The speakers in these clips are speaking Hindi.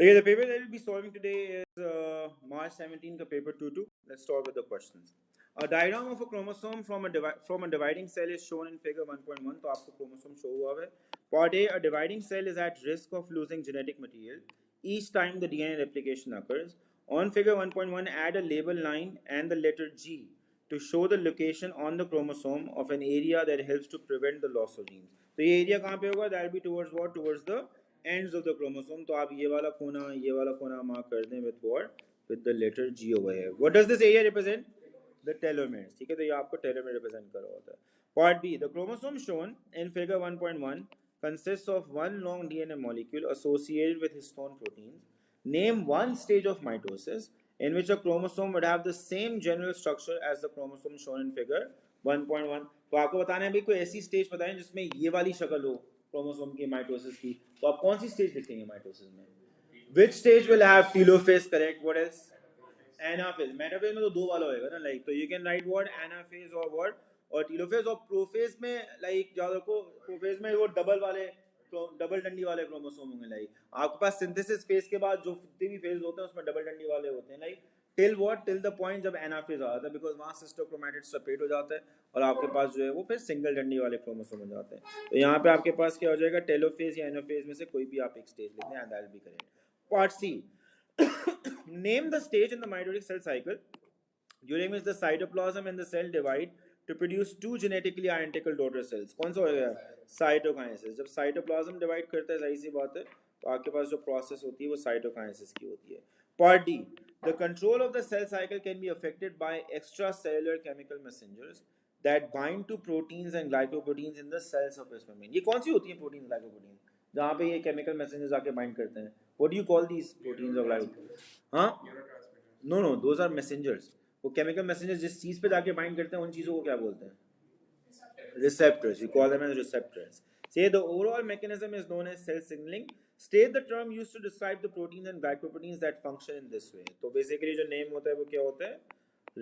Okay, the paper that we'll be solving today is March 17 का paper 2-2. Let's start with the questions. A diagram of a chromosome from a dividing cell is shown in figure 1.1. तो आपको chromosome show हुआ है. Part A, a dividing cell is at risk of losing genetic material each time the DNA replication occurs. On figure 1.1, add a label line and the letter G to show the location on the chromosome of an area that helps to prevent the loss of genes. तो ये area कहाँ पे होगा? That will be towards what? Towards the ends of the chromosome. तो आप ये वाला कोना mark कर दें with what? With the letter G over here. What does this area represent? The telomeres. ठीक है, तो ये आपको telomere represent कर रहा होता है. Part B. The chromosome shown in figure 1.1 consists of one long DNA molecule associated with histone proteins. Name one stage of mitosis in which a chromosome would have the same general structure as the chromosome shown in figure 1.1. तो आपको बताना है भाई कोई ऐसी स्टेज बताएं जिसमें ये वाली शक्ल हो क्रोमोसोम की माइटोसिस की. तो आप कौन सी स्टेज लिखेंगे माइटोसिस में? Which stage will have telophase? Correct. What else? Anaphase. Metaphase में तो दो वाला होएगा ना, like तो you can write what anaphase or what और telophase और prophase में like याद रखो prophase में वो डबल डंडी वाले क्रोमोसोम होंगे. लाइक आपके पास सिंथेसिस फेज के बाद जो जितने भी फेज होते हैं उसमें डबल डंडी वाले होते हैं. Like till what? Till the point जब एनाफेज आ जाता है, बिकॉज वहां सिस्टर क्रोमैटिड सेपरेट हो जाता है और आपके पास जो है वो फिर सिंगल डंडी वाले क्रोमोसोम हो जाते हैं. तो यहाँ पे आपके पास क्या हो जाएगा? टेलोफेज या एनाफेज में से कोई भी आप एक स्टेज लिख दें and that will be correct. Part C. Name the stage in the mitotic cell cycle during which the cytoplasm and the cell divide to produce two genetically identical daughter cells. कौन सा हो गया? साइटोकाइनेसिस. जब साइटोप्लाज्म डिवाइड करता है, जाहिर सी बात है, तो आपके पास जो प्रोसेस होती है वो साइटोकाइनेसिस की होती है. Part D. The control of the cell cycle can be affected by extracellular chemical messengers that bind to proteins and glycoproteins in the cell surface membrane. ये कौन सी होती है प्रोटीन ग्लाइकोप्रोटीन जहाँ पे ये केमिकल मैसेजेस आके बाइंड करते हैं? What do you call these proteins or glycoproteins? हाँ? No, those are messengers. वो केमिकल मैसेजेस जिस चीज पे जाके बाइंड करते हैं उन चीजों को क्या बोलते हैं? Receptors. We call them as receptors. Say the overall mechanism is known as cell signaling. State the term used to describe the proteins and glycoproteins that function in this way. तो basically जो name होता है वो क्या होता है?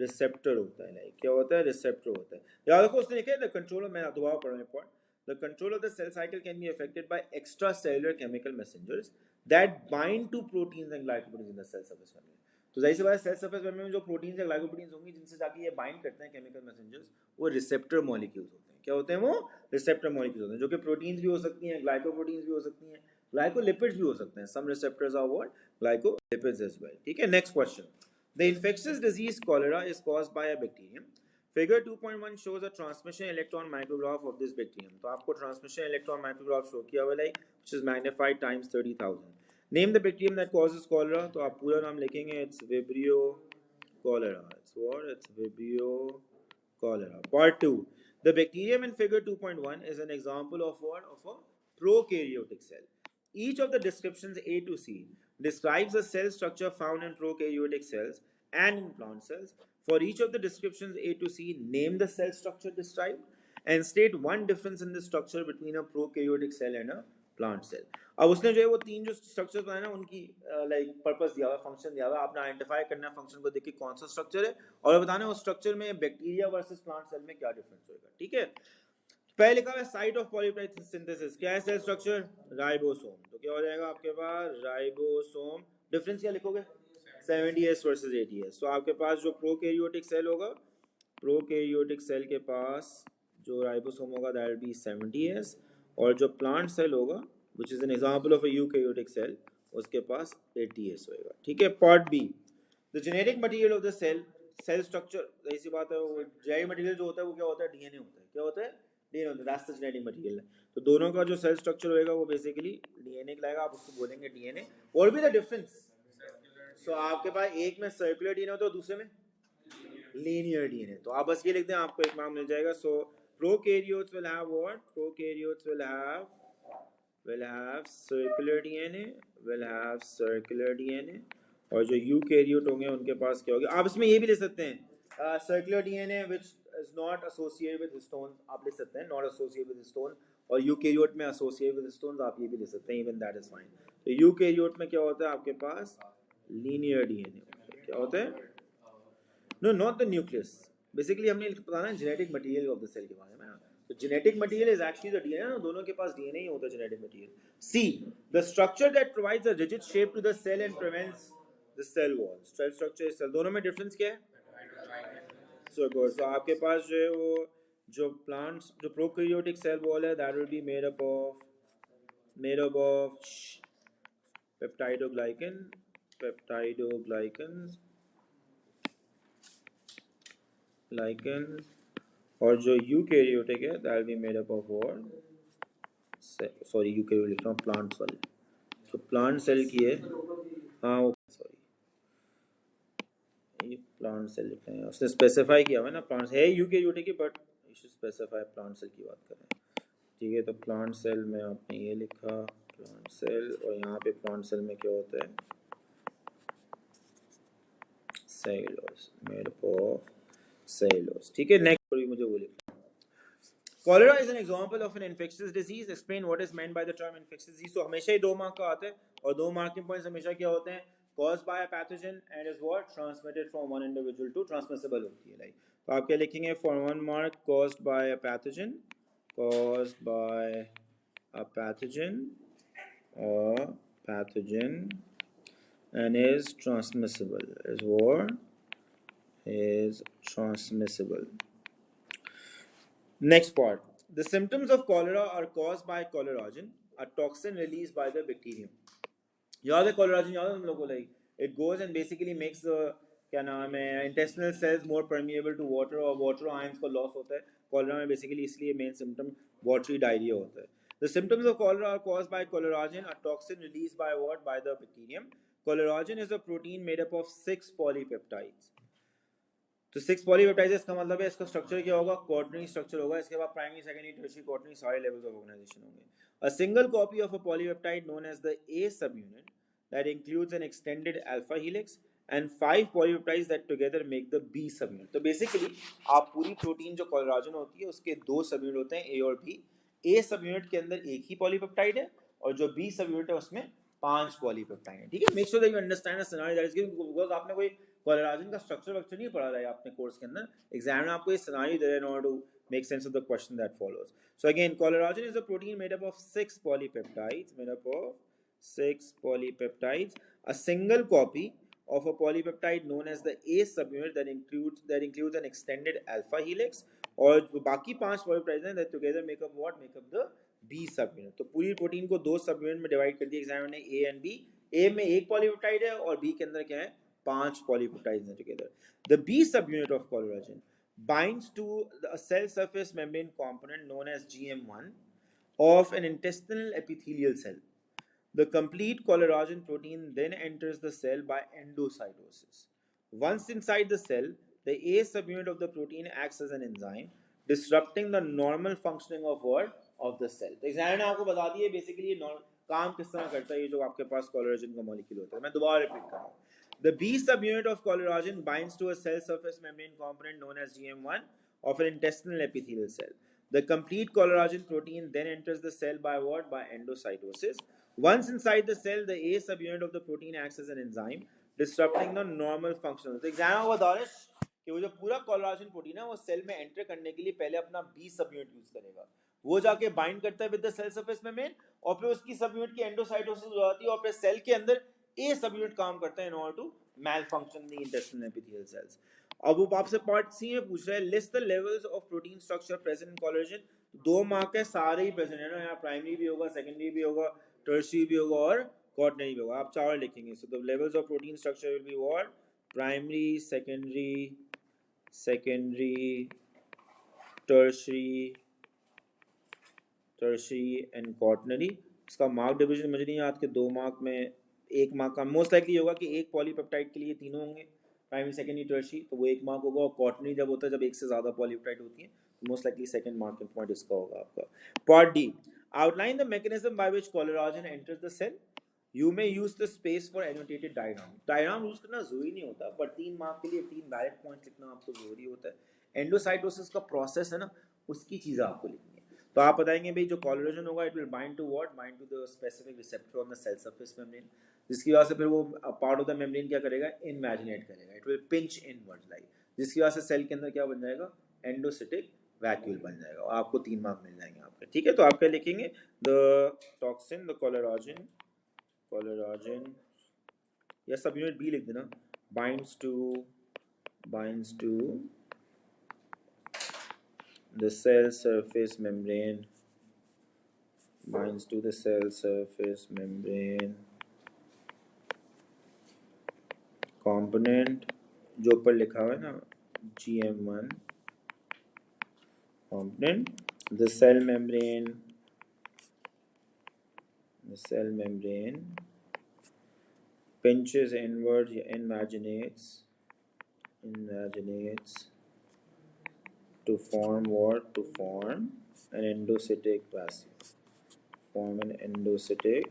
Receptor होता है. Like क्या होता है? Receptor होता है. याद रखो उसने लिखा है the control of, मैं दोबारा पढ़ रहा हूँ point. The control of the cell cycle can be affected by extracellular chemical messengers that bind to proteins and glycoproteins in the cell surface membrane. तो जाहिर सी बात है सेल सरफेस मेम्ब्रेन में जो प्रोटीन्स या ग्लाइकोप्रोटीन्स होंगी जिनसे जाके ये बाइंड करते हैं केमिकल मैसेंजर्स, वो रिसेप्टर मॉलिक्यूल्स होते हैं. क्या होते हैं वो? रिसेप्टर मॉलिक्यूल्स होते हैं, जो कि प्रोटीन्स भी हो सकती हैं, ग्लाइकोप्रोटीन्स भी हो सकती हैं, ग्लाइकोलिपिड्स भी हो सकते हैं. Some receptors are what? Glycolipids as well. ठीक है, next question. The infectious disease cholera is caused by a bacterium. Figure 2.1 shows a transmission electron micrograph of this bacterium. तो आपको transmission electron micrograph show किया हुआ है, which is magnified times 30,000. Name the bacterium that causes cholera. तो आप पूरा नाम लिखेंगे. It's Vibrio cholera. It's what? It's Vibrio cholera. Part 2. The bacterium in figure 2.1 is an example of what? Of a prokaryotic cell. Each of the descriptions A to C describes the cell structure found in prokaryotic cells and in plant cells. For each of the descriptions A to C, name the cell structure described and state one difference in the structure between a prokaryotic cell and a plant cell. अब उसने जो है वो तीन जो स्ट्रक्चर्स बनाए ना उनकी लाइक पर्पस दिया हुआ, फंक्शन दिया हुआ. आपने आइडेंटिफाई करना है फंक्शन को देख के कौन सा स्ट्रक्चर है और बताना है उस स्ट्रक्चर में बैक्टीरिया वर्सेस प्लांट सेल में क्या डिफरेंस होगा. ठीक है, पहले लिखा हुआ है साइट ऑफ पॉलीपेप्टाइड सिंथेसिस. क्या है सेल स्ट्रक्चर? राइबोसोम. तो क्या हो जाएगा आपके पास? राइबोसोम. डिफरेंस क्या लिखोगे? 70s versus 80s. तो आपके पास जो प्रोकैरियोटिक सेल होगा, प्रोकैरियोटिक सेल के पास जो राइबोसोम होगा दैट विल बी 70s, और जो प्लांट सेल होगा which is an example of a eukaryotic cell, उसके पास 80s होएगा. ठीक है. Part B. The genetic material of the cell structure, ऐसी बात है, वो genetic material जो होता है वो क्या होता है? DNA होता है. क्या होता है? DNA होता है. That's the genetic material. तो दोनों का जो सेल स्ट्रक्चर होएगा वो बेसिकली DNA कहलाएगा. आप उसको बोलेंगे DNA. What will be the difference? So आपके पास एक में सर्कुलर DNA होता है और दूसरे में लीनियर DNA. तो आप बस ये लिख दें, आपको एक नाम मिल जाएगा. So prokaryotes will have what? Prokaryotes will have circular DNA, और जो यूकैरियोट होंगे उनके पास क्या होगा? आप इसमें ये भी ले सकते हैं circular DNA which is not associated with histones. आप ले सकते हैं not associated with histones, और यूकैरियोट में associated with histones आप ये भी ले सकते हैं. even that is fine. तो यूकैरियोट में क्या होता है? आपके पास लीनियर DNA होता है. क्या होता है? No, not the nucleus. Basically हमने बताना है genetic material of the cell के बारे में. तो genetic material is actually the DNA ना, दोनों के पास DNA ही होता है genetic material. C, the structure that provides a rigid shape to the cell and prevents the cell walls. Cell structure is cell. दोनों में difference क्या है? So good. So आपके पास जो है वो जो plants जो prokaryotic cell wall है that will be made up of peptidoglycans और जो यूकेरियोटिक है that will be made up of what? Sorry eukaryotic लिख रहा हूँ प्लांट्स वाले. तो प्लांट सेल की है हाँ सॉरी ये प्लांट सेल लिख रहे हैं उसने स्पेसिफाई किया हुआ है ना प्लांट्स है यूकेरियोटिक की but you should specify plant cell की बात कर रहे हैं. ठीक है तो प्लांट सेल में आपने ये लिखा प्लांट सेल और यहाँ पे प्लांट सेल में क्या होता है cellulose made up of cellulose. ठीक है नेक्स्ट मुझे वो लिखना. Cholera is an example of an infectious disease. Explain what is meant by the term infectious disease. So हमेशा ही 2 मार्क का आता है और 2 मार्किंग पॉइंट्स हमेशा क्या होते हैं caused by a pathogen and is what transmitted from one individual to transmissible होती है. Like तो आप क्या लिखेंगे for 1 mark caused by a pathogen and is transmissible. Next part. The symptoms of cholera are caused by choleragen, a toxin released by the bacterium. याद है choleragen याद है हम लोगों को like it goes and basically makes the क्या नाम है intestinal cells more permeable to water और water ions का loss होता है. Cholera में basically इसलिए main symptom watery diarrhea होता है. The symptoms of cholera are caused by choleragen, a toxin released by what? By the bacterium. Choleragen is a protein made up of 6 polypeptides. तो 6 पॉलीपेप्टाइड्स का मतलब है इसका स्ट्रक्चर क्या होगा क्वार्टरनरी स्ट्रक्चर होगा. इसके बाद प्राइमरी सेकेंडरी टर्शियरी क्वार्टरनरी सारे लेवल्स ऑफ ऑर्गेनाइजेशन होंगे. A single copy of a polypeptide known as the A subunit that includes an extended alpha helix and 5 polypeptides that together make the B subunit. तो बेसिकली आप पूरी प्रोटीन जो कोलेराजन होती है उसके 2 सबयूनिट होते हैं A और B. A सबयूनिट के अंदर एक ही पॉलीपेप्टाइड है और जो B सबयूनिट है उसमें 5 पॉलीपेप्टाइड है. ठीक है make sure that you understand the scenario that is given because आपने कोई कोलेराजन का स्ट्रक्चर नहीं पढ़ा था आपने कोर्स के अंदर. एग्जाम में आपको ये सिनेरियो दे रहे हैं in order to make sense of the question that follows. So again collagen is a protein made up of 6 polypeptides. A single copy of a polypeptide known as the A subunit that includes an extended alpha helix और जो बाकी 5 polypeptides हैं that together make up the B subunit. तो पूरी प्रोटीन को 2 सबयूनिट में डिवाइड कर दिया एग्जाम ने A and B. A में एक पॉलीपेप्टाइड है और B के अंदर क्या है 5 polypeptides together. The B subunit of collagen binds to a cell surface membrane component known as GM1 of an intestinal epithelial cell. The complete collagen protein then enters the cell by endocytosis. Once inside the cell, the A subunit of the protein acts as an enzyme, disrupting the normal functioning of the cell. तो एग्जाम ने आपको बता दिया बेसिकली ये काम किस तरह करता है ये जो आपके पास कोलेराजन का मॉलिक्यूल होता है. मैं दोबारा रिपीट कर रहा हूँ. The B subunit of collagen binds to a cell surface membrane component known as GM1 of an intestinal epithelial cell. The complete collagen protein then enters the cell by what? By endocytosis. Once inside the cell, the A subunit of the protein acts as an enzyme, disrupting the normal function. तो एग्जाम में बता रहे कि वो जो पूरा कोलेराजन प्रोटीन है वो सेल में एंटर करने के लिए पहले अपना B सबयूनिट यूज करेगा. वो जाके बाइंड करता है with the cell surface membrane और फिर उसकी सबयूनिट की एंडोसाइटोसिस हो जाती है और फिर सेल के अंदर A सबयूनिट काम करता है in order to malfunction the intestinal epithelial cells. अब वो आपसे पार्ट सी में पूछ रहा है list the levels of protein structure present in choleragen. 2 mark है सारे ही प्रेजेंट है ना. यहाँ प्राइमरी भी होगा सेकेंडरी भी होगा टर्शियरी भी होगा और क्वार्टरनरी भी होगा. आप 4 लिखेंगे. So the levels of protein structure will be what primary secondary tertiary and quaternary. इसका मार्क डिवीजन मुझे नहीं याद कि 2 मार्क में 1 मार्क का मोस्ट लाइकली होगा कि एक पॉलीपेप्टाइड के लिए तीनों होंगे प्राइमरी सेकेंडरी टर्शियरी तो वो 1 मार्क होगा और क्वार्टरनरी जब होता है जब एक से ज्यादा पॉलीपेप्टाइड होती है तो most likely second marking point इसका होगा आपका. Part D outline the mechanism by which choleragen enters the cell. You may use the space for annotated diagram use करना जरूरी नहीं होता पर 3 मार्क के लिए 3 वैलिड पॉइंट्स लिखना आपको जरूरी होता है. एंडोसाइटोसिस का प्रोसेस है ना उसकी चीजें आपको लिखनी है. तो आप बताएंगे भाई जो कोलेराजन होगा it will bind to what bind to the specific receptor on the cell surface membrane जिसकी वजह से फिर वो पार्ट ऑफ द मेम्ब्रेन क्या करेगा इनवैजिनेट करेगा. It will pinch inward like जिसकी वजह से सेल के अंदर क्या बन जाएगा एंडोसिटिक वैक्यूल बन जाएगा और आपको 3 मार्क मिल जाएंगे आपके, ठीक है। तो आप क्या लिखेंगे, द टॉक्सिन, द कोलेराजन या सब यूनिट बी लिख देना, binds to the cell surface membrane, binds to the cell surface membrane component जो ऊपर लिखा हुआ है ना GM1 component, the cell membrane pinches inward, invaginates to form what? To form an endocytic vessel. Form an endocytic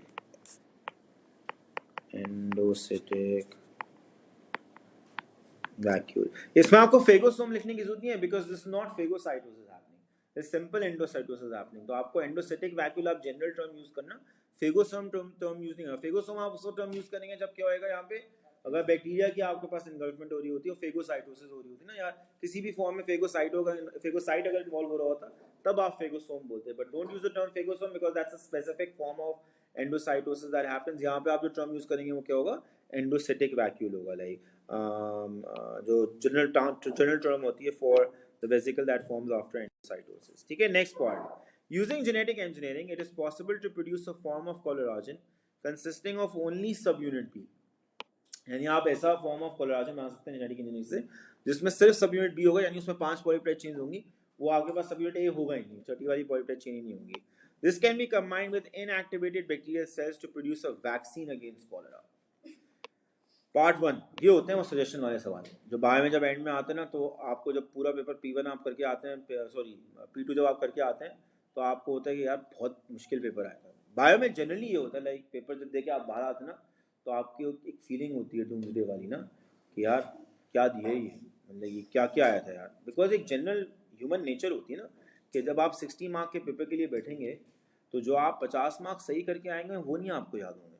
vacuole. इसमें आपको फेगोसोम लिखने की जरूरत नहीं है because this is not phagocytosis happening. It's simple endocytosis happening. तो आपको endocytic vacuole आप जनरल टर्म यूज करना, फेगोसोम टर्म यूज नहीं करना। फेगोसोम आप उस टर्म यूज करेंगे जब क्या होएगा यहाँ पे, अगर बैक्टीरिया की आपके पास इन्गल्फमेंट हो रही होती है और फेगोसाइटोसिस हो रही होती है ना, या किसी भी फॉर्म में फेगोसाइट अगर इन्वॉल्व हो रहा होता तब आप फेगोसोम बोलते हैं। But don't use the term phagosome because that's a specific form of endocytosis that happens. यहाँ पे आप जो टर्म यूज करेंगे वो क्या होगा, एंडोसिटिक वैक्यूल होगा, लाइक जो जनरल टर्म होती है for the vesicle that forms after endocytosis, ठीक है। Next part, using genetic engineering it is possible to produce a form of collagen consisting of only subunit B। यानी आप ऐसा फॉर्म ऑफ कोलेराजन बना सकते हैं जेनेटिक इंजीनियरिंग से जिसमें सिर्फ सब यूनिट बी होगा, यानी उसमें 5 पॉलीपेप्टाइड चेन होंगी, वो आपके पास सब यूनिट ए होगा ही नहीं, छठी वाली पॉलीपेप्टाइड चेन ही नहीं होंगी। This can be combined with inactivated bacterial cells to produce a vaccine against cholera. Part 1 ये होते हैं वो सजेशन वाले सवाल जो बायो में जब एंड में आते हैं ना, तो आपको जब पूरा पेपर P1 आप करके आते हैं, सॉरी P2 जब आप करके आते हैं तो आपको होता है कि यार बहुत मुश्किल पेपर आएगा। बायो में जनरली ये होता है, लाइक पेपर जब देके आप बाहर आते हैं ना तो आपकी एक फीलिंग होती है डूम्सडे वाली ना, कि यार क्या दिया ये, मतलब ये क्या क्या आया था यार। बिकॉज एक जनरल ह्यूमन नेचर होती है ना कि जब आप 60 मार्क के पेपर के लिए बैठेंगे तो जो आप 50 मार्क सही करके आएंगे वो नहीं आपको याद होंगे,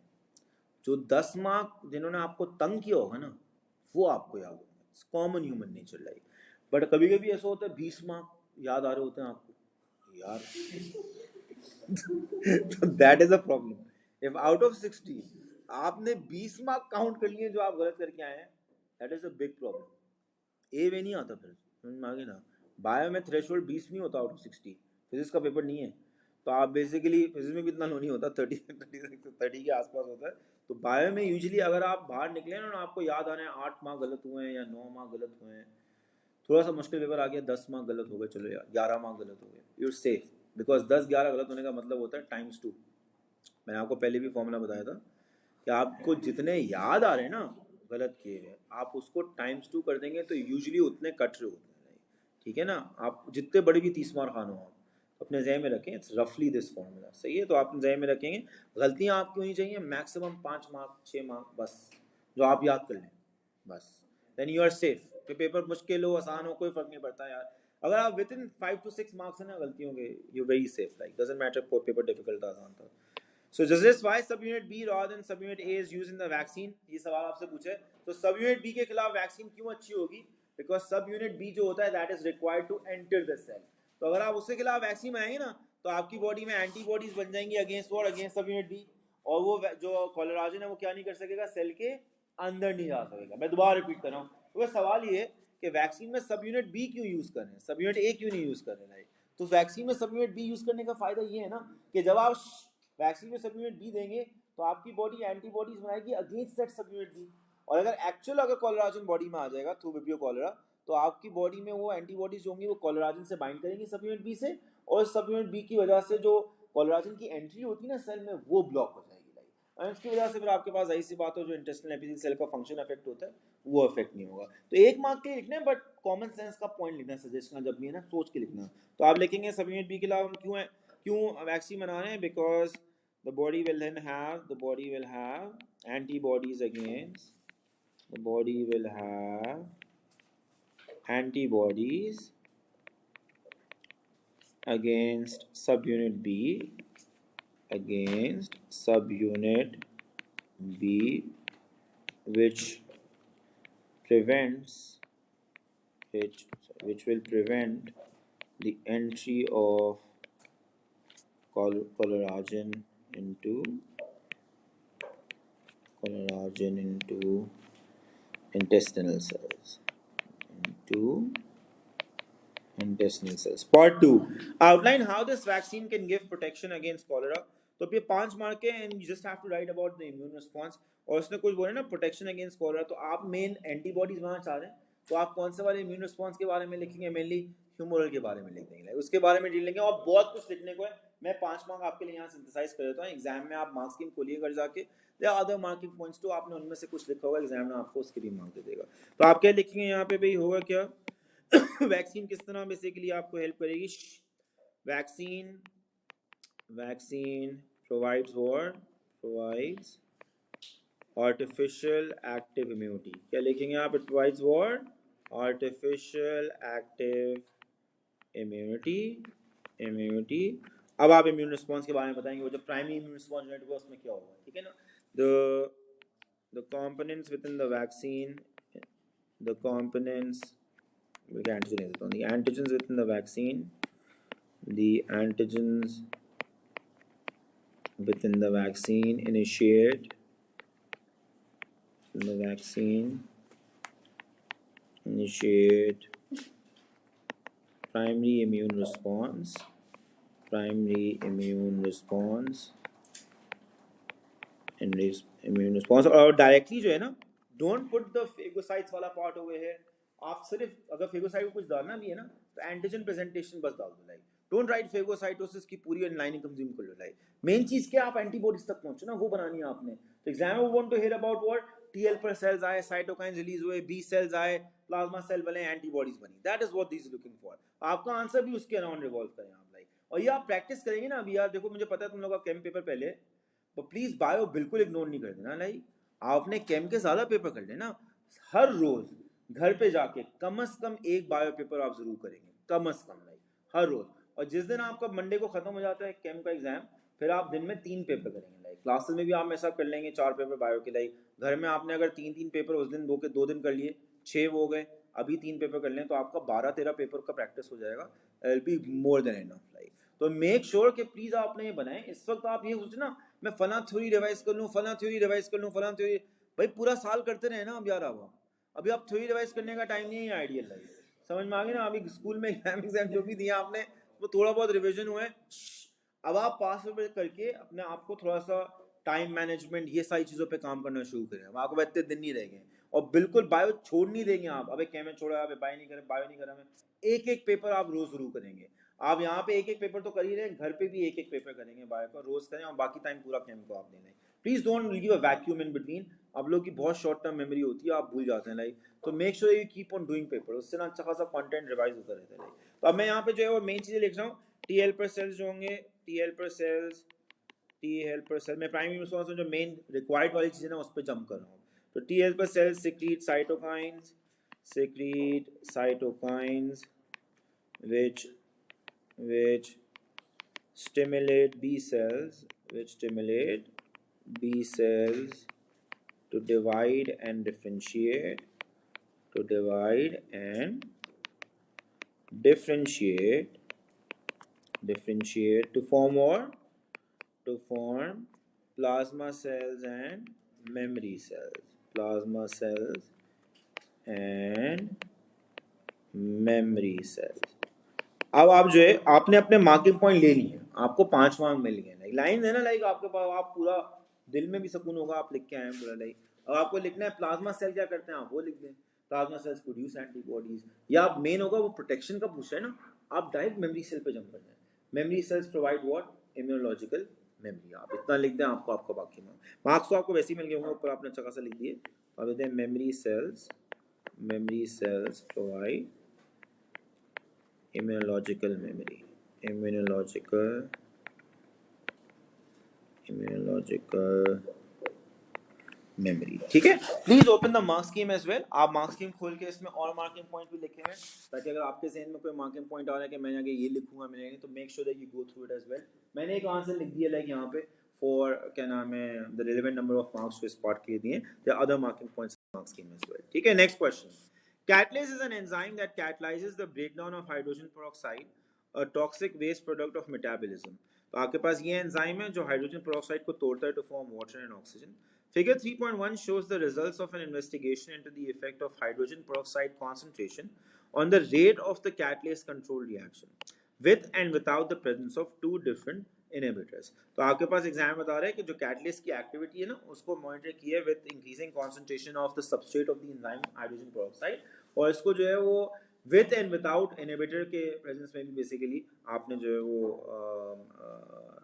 जो 10 मार्क जिन्होंने आपको तंग किया होगा ना वो आपको याद होगा। It's common human nature like. But कभी कभी ऐसा होता है 20 मार्क याद आ रहे होते हैं आपको यार तो that is a problem. If out of 60 आपने 20 मार्क काउंट कर लिए जो आप गलत करके आए हैं, that is a big problem. ए वे नहीं आता फिर, समझ में आ गया ना। बायो में थ्रेशोल्ड 20 नहीं होता आउट ऑफ 60, फिजिक्स का पेपर नहीं है, तो आप बेसिकली फिजिक्स में भी इतना लो नहीं होता, 30 के आसपास होता है। तो बायो में यूजुअली अगर आप बाहर निकले ना आपको याद आ रहे हैं 8 मार्क गलत हुए हैं या 9 मार्क गलत हुए हैं, थोड़ा सा मुश्किल पेपर आ गया 10 मार्क गलत हो गए, चलो यार 11 मार्क गलत हो गए, यू सेफ। बिकॉज 10-11 गलत होने का मतलब होता है टाइम्स 2। मैंने आपको पहले भी फॉर्मूला बताया था कि आपको जितने याद आ रहे हैं ना गलत किए हुए, आप उसको टाइम्स 2 कर देंगे तो यूजुअली उतने कट रहे होते हैं, ठीक है ना। आप जितने बड़े भी 30 मार्क खान हो आप अपने जहन में रखें, इट्स रफली दिस फॉर्मूला, सही है। तो आप जहन में रखेंगे, गलतियां आपकी होनी चाहिए मैक्सिमम 5 मार्क 6 मार्क बस, जो आप याद कर लें बस, देन यू आर सेफ। फिर पेपर मुश्किल हो आसान हो कोई फर्क नहीं पड़ता यार, अगर आप विद इन 5 to 6 मार्क्स है ना गलतियों के, you very safe, like doesn't matter paper difficult था आसान था। So does this why subunit B rather than subunit A is used in the vaccine? ये सवाल आपसे पूछे तो subunit B के खिलाफ वैक्सीन क्यों अच्छी होगी? Because subunit B जो होता है that is required to enter the cell. तो अगर आप उसके खिलाफ वैक्सीन बनाएंगे ना तो आपकी बॉडी में एंटीबॉडीज बन जाएंगी against what? Against subunit B, और वो जो कोलेराजन है वो क्या नहीं कर सकेगा, सेल के अंदर नहीं जा सकेगा। मैं दोबारा रिपीट कर रहा हूँ, तो सवाल ये है कि वैक्सीन में सबयूनिट बी क्यों यूज कर रहे हैं, सबयूनिट ए क्यों नहीं यूज कर रहे हैं। तो वैक्सीन में सबयूनिट बी यूज करने का फायदा ये है ना कि जब आप वैक्सीन में सबयूनिट बी देंगे तो आपकी बॉडी एंटीबॉडीज बनाएगी अगेंस्ट दैट सबयूनिट बी, और अगर कोलेराजन बॉडी में आ जाएगा थ्रू विब्रियो कोलेरा तो आपकी बॉडी में वो एंटीबॉडीज होंगी वो कोलेराजन से बाइंड करेंगी सबयूनिट बी से, और सबयूनिट बी की वजह से जो कोलेराजन की एंट्री होती है ना सेल में वो ब्लॉक हो जाएगी, और इसकी वजह से फिर आपके पास ऐसी बात हो जो इंटेस्टिनल एपिथेलियल सेल का फंक्शन अफेक्ट होता है वो अफेक्ट नहीं होगा। तो 1 मार्क के लिखना है बट कॉमन सेंस का पॉइंट लिखना है, सजेस्ट करना जब भी है ना सोच के लिखना। तो आप लिखेंगे सबयूनिट बी के खिलाफ हम क्यों वैक्सीन बना रहे हैं, because the body will have antibodies against subunit B which will prevent the entry of collagen into intestinal cells. Part 2. Outline how this vaccine can give protection against cholera. तो अब ये 5 मार्क है and you just have to write about the immune response. और उसने कुछ बोला ना protection against cholera, तो आप मेन एंटीबॉडीज वहाँ चाह रहे हैं, तो आप कौन से वाले इम्यून रिस्पॉन्स के बारे में लिखेंगे? मेनली ह्यूमोरल के बारे में लिख देंगे, उसके बारे में डील लेंगे और बहुत कुछ लिखने को है. मैं 5 मार्क आपके लिए यहाँ सिंथेसाइज कर देता हूँ. एग्जाम में आप मार्क्स स्कीम खोलिए कर जाके, या अदर मार्किंग पॉइंट्स तो आपने उनमें से कुछ लिखा होगा, एग्जाम में आपको उसके भी मार्क दे देगा. तो आप क्या लिखेंगे यहाँ पे भाई? होगा क्या? वैक्सीन किस तरह बेसिकली आपको हेल्प करेगी? Vaccine provides artificial active immunity. क्या लिखेंगे आप? It provides what? Artificial active immunity. अब आप इम्यून रिस्पॉन्स के बारे में बताएंगे. वो जो प्राइमरी इम्यून रिस्पॉन्स यूनिट हुआ उसमें क्या होगा, ठीक है ना? The components within the vaccine, the antigens within the vaccine, the antigens within the vaccine initiate primary immune response और डायरेक्टली जो है ना, डोंट पुट द फेगोसाइट्स वाला पार्ट ओवर हियर. आप सिर्फ अगर फेगोसाइट को कुछ डालना भी है ना, तो एंटीजन प्रेजेंटेशन बस डाल दो. लाइक डोंट राइट फेगोसाइटोसिस की पूरी अनलाइनिंग कंज्यूम कर लो. लाइक मेन चीज क्या, आप एंटीबॉडीज तक पहुंचो ना, वो बनानी है आपने. तो एग्जाम में want to hear about what? T helper cells आए, साइटोकाइंस रिलीज हुए, बी सेल्स आए, प्लाज्मा सेल बने, एंटीबॉडीज बनी. That is what this is looking for. आपका आंसर भी उसके अराउंड रिवॉल्व करें आप. लाइक और ये आप प्रैक्टिस करेंगे ना. अभी यार देखो, मुझे पता है तुम लोग का केम पेपर पहले, तो प्लीज बायो बिल्कुल इग्नोर नहीं कर देना. लाइक आपने केम के ज्यादा पेपर कर लेना. हर रोज घर पे जाके कम से कम एक बायो पेपर आप जरूर करेंगे, कम से कम. लाइक हर रोज. और जिस दिन आपका मंडे को खत्म हो जाता है केम का एग्जाम, फिर आप दिन में 3 पेपर करेंगे. लाइक क्लासेस में भी आप ऐसा कर लेंगे 4 पेपर बायो के. लाइक घर में आपने अगर 3 पेपर उस दिन 2 दिन कर लिए, 6 वो हो गए. अभी 3 पेपर कर लें तो आपका 12-13 पेपर का प्रैक्टिस हो जाएगा. Will be more than enough. Like तो मेक श्योर कि प्लीज आपने ये बनाए. इस वक्त आप ये सोचो ना, मैं फला थ्योरी रिवाइज कर लूँ, फला थ्योरी. भाई पूरा साल करते रहे ना. अब यार अभी आप थ्योरी रिवाइज करने का टाइम नहीं है आइडियल. लाइफ समझ में आ गई ना. अभी स्कूल में एग्जाम जो भी दिया आपने, वो थोड़ा बहुत रिविजन हुआ है. अब आप पास पेपर करके अपने आप को थोड़ा सा टाइम मैनेजमेंट, ये सारी चीजों पे काम करना शुरू करें. अब आपको इतने दिन नहीं रहेंगे. और बिल्कुल बायो छोड़ नहीं देंगे आप. अबे कैमे छोड़ा, अबे बायो नहीं करा मैं. एक पेपर आप रोज शुरू करेंगे. आप यहाँ पे एक पेपर तो कर ही रहे हैं, घर पे भी एक पेपर करेंगे बायो का, रोज करें. और बाकी टाइम पूरा कैम को आप देना. Please don't leave a vacuum in between. आप लोग की बहुत शॉर्ट टर्म मेमोरी होती है, आप भूल जाते हैं. लाइक तो make sure you keep on doing paper. उससे ना अच्छा खासा कंटेंट रिवाइज होता रहता है. लाइक तो अब मैं यहाँ पे जो है वो मेन चीजें लिख रहा हूँ. टी हेल्पर सेल्स जो होंगे, टी हेल्पर सेल में प्राइमरी रिस्पॉन्स में जो मेन रिक्वायर्ड वाली चीजें ना, उस पर जंप कर रहा हूँ. तो T helper sales secrete cytokines which stimulate B cells to divide and differentiate to form plasma cells and memory cells. अब आप जो है आपने अपने मार्किंग पॉइंट ले लिए, आपको 5 मार्क मिल गए. लाइन है ना, लाइक आपके पास, आप पूरा दिल में भी सुकून होगा, आप लिख के आए हैं पूरा. लाइक अब आपको लिखना है प्लाज्मा सेल क्या करते हैं, आप वो लिख दें. Plasma cells produce antibodies. या आप मेन होगा वो प्रोटेक्शन का पूछ रहे हैं ना, आप डायरेक्ट मेमोरी सेल पे जंप कर जाए. Memory cells provide what? Immunological memory. आप इतना लिख दें, आपको आपका बाकी मार्क्स तो आपको वैसे ही मिल गए होंगे, ऊपर आपने अच्छा खासा लिख दिए. अब देते हैं memory cells provide immunological memory. ठीक है. Please open the mark scheme as well. आप मार्क स्कीम खोल के इसमें और मार्किंग पॉइंट भी लिखे हैं, ताकि अगर आपके ज़हन में कोई मार्किंग पॉइंट आ रहा है कि मैंने आगे ये लिखूंगा, मैंने नहीं, तो make sure that you go through it as well. मैंने एक आंसर लिख दिया लाइक यहाँ पे फॉर क्या नाम है, the relevant number of marks to spot के दिए. There are other marking points mark scheme as well. ठीक है. Next question. Catalase is an enzyme that catalyzes the breakdown of hydrogen peroxide toxic waste product of metabolism. तो आपके पास ये एंजाइम है जो हाइड्रोजन पेरोक्साइड को तोड़ता है to form water and oxygen. Figure 3.1 shows the results of an investigation into the effect of hydrogen peroxide concentration on the rate of the catalase control reaction with and without the presence of two different inhibitors। तो आपके पास एग्जाम बता रहा है कि जो कैटलिस्ट की एक्टिविटी है ना उसको मॉनिटर किया है with increasing concentration of the substrate of the enzyme hydrogen peroxide, और इसको जो है वो विथ एंड विदाउट इनहिबिटर के प्रेजेंस में भी बेसिकली आपने जो है वो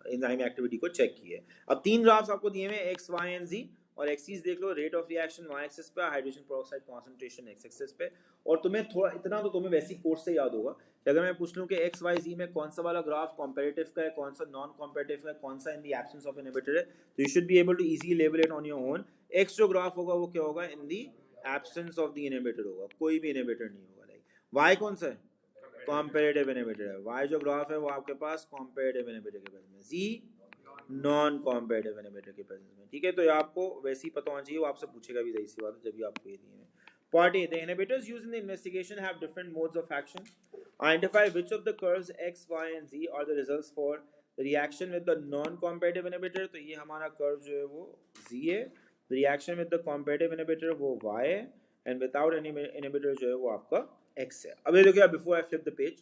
एंजाइम एक्टिविटी को चेक किया है। अब तीन ग्राफ्स आपको दिए हुए एक्स वाई एंड जी, और एक्सिस देख लो, rate of reaction Y axis पे, hydrogen peroxide concentration X axis पे। और तुम्हें थोड़ा इतना तो तुम्हें वैसी कोर्स से याद होगा कि अगर मैं पूछ लूं कि एक्स वाई जी में कौन सा वाला ग्राफ कॉम्पेरेटिव का है, कौन सा नॉन कॉम्पेरेटिव का है, कौन सा in the absence of inhibitor है, तो you should be able to easily label it on your own. X जो ग्राफ होगा वो क्या होगा, in the absence of the inhibitor होगा, कोई भी इनहिबिटर नहीं होगा। लाइक वाई कौन सा है, कॉम्पेरेटिव इनहिबिटर है, वाई जो ग्राफ है वो आपके पास कॉम्पेरेटिव इनहिबिटर के प्रेजेंस में, जी नॉन कॉम्पेरेटिव इनहिबिटर के प्रेजेंस में। ठीक है, तो ये आपको वैसे ही पता होना चाहिए, वो आपसे पूछेगा भी, सही सी बात है जब भी आपको ये दिए हैं। Part A, the inhibitors used in the investigation have different modes of action. Identify which of the curves X, Y and Z are the results for the reaction with the non-competitive inhibitor। तो ये हमारा कर्व जो है वो Z है, the reaction with the competitive inhibitor वो Y है, and without any inhibitor जो है वो आपका X है। अब ये देखिए, before I flip the page,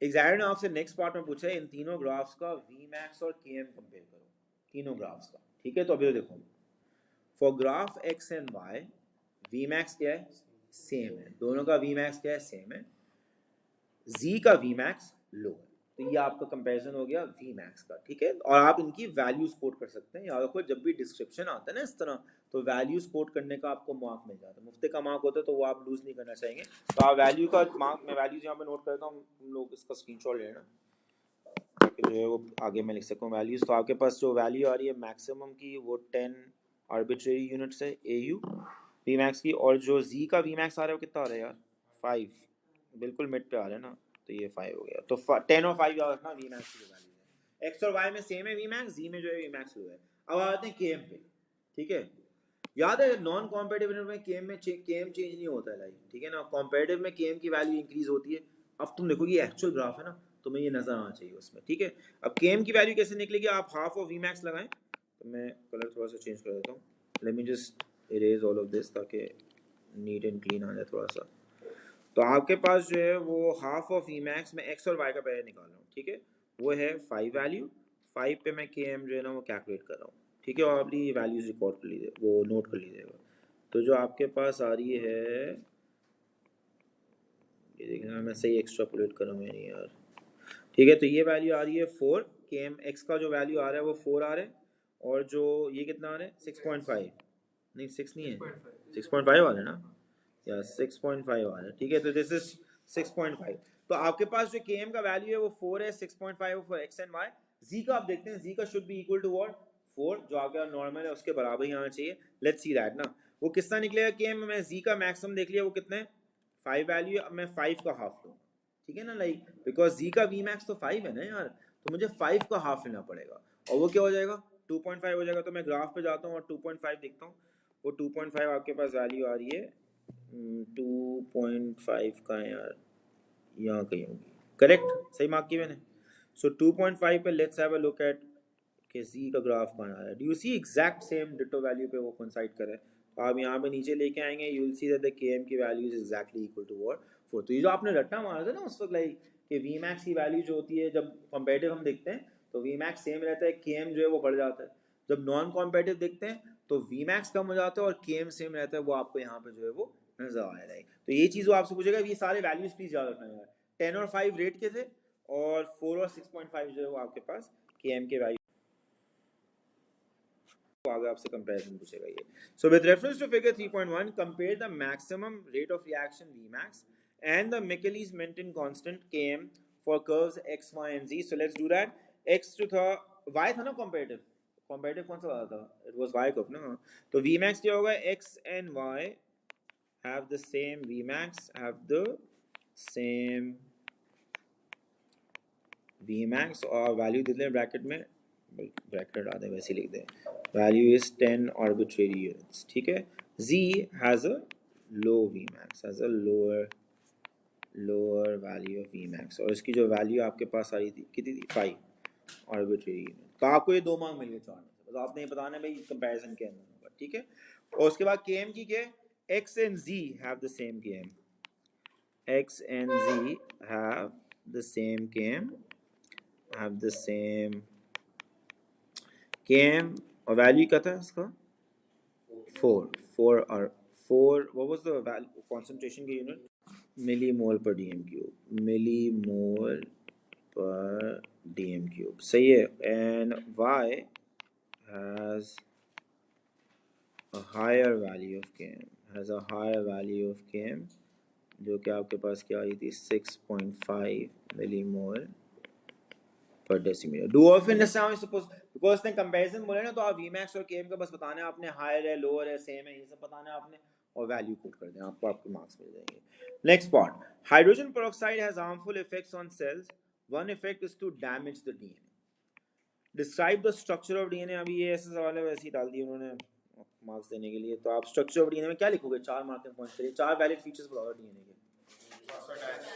examiner ने आपसे नेक्स्ट पार्ट में पूछा है इन तीनों ग्राफ्स का Vmax और Km कंपेयर करो, तीनों ग्राफ्स का। ठीक है, तो अभी देखो, for graph X and Y Vmax क्या है, सेम है, दोनों का Vmax क्या है, सेम है, Z का Vmax लो है। तो ये आपका कंपैरिजन हो गया Vmax का। ठीक है, और आप इनकी वैल्यूज कोट कर सकते हैं। याद रखो जब भी डिस्क्रिप्शन आता है ना इस तरह, तो वैल्यूज कोट करने का आपको मार्क मिल जाता है। मुफ्ते का मार्क होता है तो वो आप लूज नहीं करना चाहेंगे, तो आप वैल्यू का मार्क, मैं वैल्यूज यहाँ पे नोट करता हूँ, तुम लोग इसका स्क्रीनशॉट लेना ताकि जो है वो आगे मैं लिख सकूँ वैल्यूज। तो आपके पास जो वैल्यू आ रही है मैक्सिमम की वो 10 आर्बिट्रेरी यूनिट्स है AU Vmax की, और जो Z का Vmax आ रहा है वो कितना आ रहा है यार, 5, बिल्कुल मिड पे आ रहा है ना, तो ये 5 हो गया। तो 10 और 5 याद रखना Vmax की वैल्यू है। X और Y में सेम है Vmax, Z में जो है Vmax लो है। अब आते हैं Km पे। ठीक है, याद है नॉन कॉम्पेटिटिव में Km में Km चेंज नहीं होता है, लाइक ठीक है ना, कॉम्पेटिटिव में Km की वैल्यू इंक्रीज होती है। अब तुम देखो ये एक्चुअल ग्राफ है ना, तुम्हें ये नजर आना चाहिए उसमें। ठीक है, अब Km की वैल्यू कैसे निकलेगी, आप हाफ ऑफ Vmax लगाएं, तो मैं कलर थोड़ा सा चेंज कर देता हूँ, let me just erase all of this ताकि नीट एंड क्लीन आ जाए थोड़ा सा। तो आपके पास जो है वो हाफ ऑफ Vmax में X और Y का पहले निकाल रहा हूँ। ठीक है, वो है 5 वैल्यू, 5 पे मैं Km जो है ना वो कैलकुलेट कर रहा हूँ। ठीक है, और आप ये वैल्यूज रिकॉर्ड कर लीजिए, वो नोट कर लीजिएगा। तो जो आपके पास आ रही है, ये देखना मैं सही एक्सट्रापोलेट कर रहा हूँ नहीं यार। ठीक है, तो ये वैल्यू आ रही है 4, Km X का जो वैल्यू आ रहा है वो 4 आ रहा है, और जो ये कितना आ रहा है 6.5, नहीं 6 नहीं है, 6.5 आ रहा है ना, या 6.5 आ रहा है। ठीक है, तो दिस इज 6.5। तो आपके पास जो Km का वैल्यू है वो 4 है, 6.5 for X and Y। Z का आप देखते हैं, Z का should be equal to what, 4, जो आपका नॉर्मल है उसके बराबर ही आना चाहिए। लेट्स सी दैट ना, वो कितना निकलेगा Km में, Z का मैक्सिमम देख लिया वो कितना है, 5 वैल्यू, अब मैं 5 का हाफ लूँ। ठीक है ना, लाइक बिकॉज Z का Vmax तो 5 है ना यार, तो मुझे 5 का हाफ लेना पड़ेगा, और वो क्या हो जाएगा 2.5 हो जाएगा। तो मैं ग्राफ पे जाता हूँ और 2.5 देखता हूँ, वो 2.5 आपके पास वैल्यू आ रही है 2.5 का यार, यहाँ कहीं होगी, करेक्ट, सही मार्क की मैंने। सो 2.5 पे let's have a look at कि Z का ग्राफ कहाँ आ रहा है। Do you see exact same ditto value पे वो कोइंसाइड करे, तो आप यहाँ पे नीचे लेके आएंगे, you will see that the Km की value is exactly equal to what 4। तो ये जो आपने रट्टा मारा था ना उस वक्त, लाइक कि Vmax की वैल्यू जो होती है जब कंपेरेटिव हम देखते हैं तो Vmax सेम रहता है, Km जो है वो बढ़ जाता है। जब नॉन कॉम्पेटिटिव देखते हैं तो Vmax कम हो जाता है और Km सेम रहता है, वो आपको यहाँ पे जो है वो नजर आ रहा है। तो ये चीज़ वो आपसे पूछेगा, ये सारे वैल्यूज प्लीज याद रखना यार। 10 और 5 रेट के थे, और 4 और 6.5 जो है वो आपके पास Km के वैल्यू, आगे आपसे कंपैरिजन पूछेगा ये। So with reference to figure 3.1 compare the maximum rate of reaction Vmax and the Michaelis-Menten constant Km for curves x, y and z. So let's do that. x जो था, y था ना कंपैरेटिव, कंपैरेटिव कौन सा वाला था, इट वाज y कर्व ना। तो Vmax क्या होगा, x and y have the same Vmax, have the same Vmax, और वैल्यू दे दें ब्रैकेट में, ब्रैकेट हटा दें वैसे लिख दें, वैल्यू इज 10 आर्बिट्रेरी यूनिट्स। ठीक है, Z has a low Vmax, has a lower lower value of Vmax, और इसकी जो वैल्यू आपके पास आ रही थी कितनी थी 5 आर्बिट्रेरी। तो आपको ये 2 मार्क मिल गए 4 में से, बस आपने ये बताना है भाई कंपैरिजन के अंदर होगा, ठीक है। और उसके बाद Km की क्या, x and z have the same Km, x and z have the same Km, have the same Km, और वैल्यू क्या था इसका 4 और 4, what was the value concentration की यूनिट, मिलीमोल पर डीएम क्यूब, मिलीमोल पर डीएम क्यूब, सही है। And y has a higher value of Km, has a higher value of Km, जो कि आपके पास क्या आई थी 6.5 मिलीमोल पर decimetre. Do of in this now suppose, because ने कंपैरिजन बोले ना, तो आप Vmax और Km का बस बताना है आपने, हायर है लोअर है सेम है, ये सब बताना है आपने, और वैल्यू पुट कर दें, आपको आपके मार्क्स मिल जाएंगे। Next part, hydrogen peroxide has harmful effects on cells, one effect is to damage the DNA, describe the structure of DNA. अभी ये ऐसे सवाल है वैसे ही डाल दिए उन्होंने मार्क्स देने के लिए, तो आप स्ट्रक्चर ऑफ डीएनए में क्या लिखोगे, 4 मार्किंग पॉइंट्स के लिए 4 वैलिड फीचर्स बताओ डीएनए के।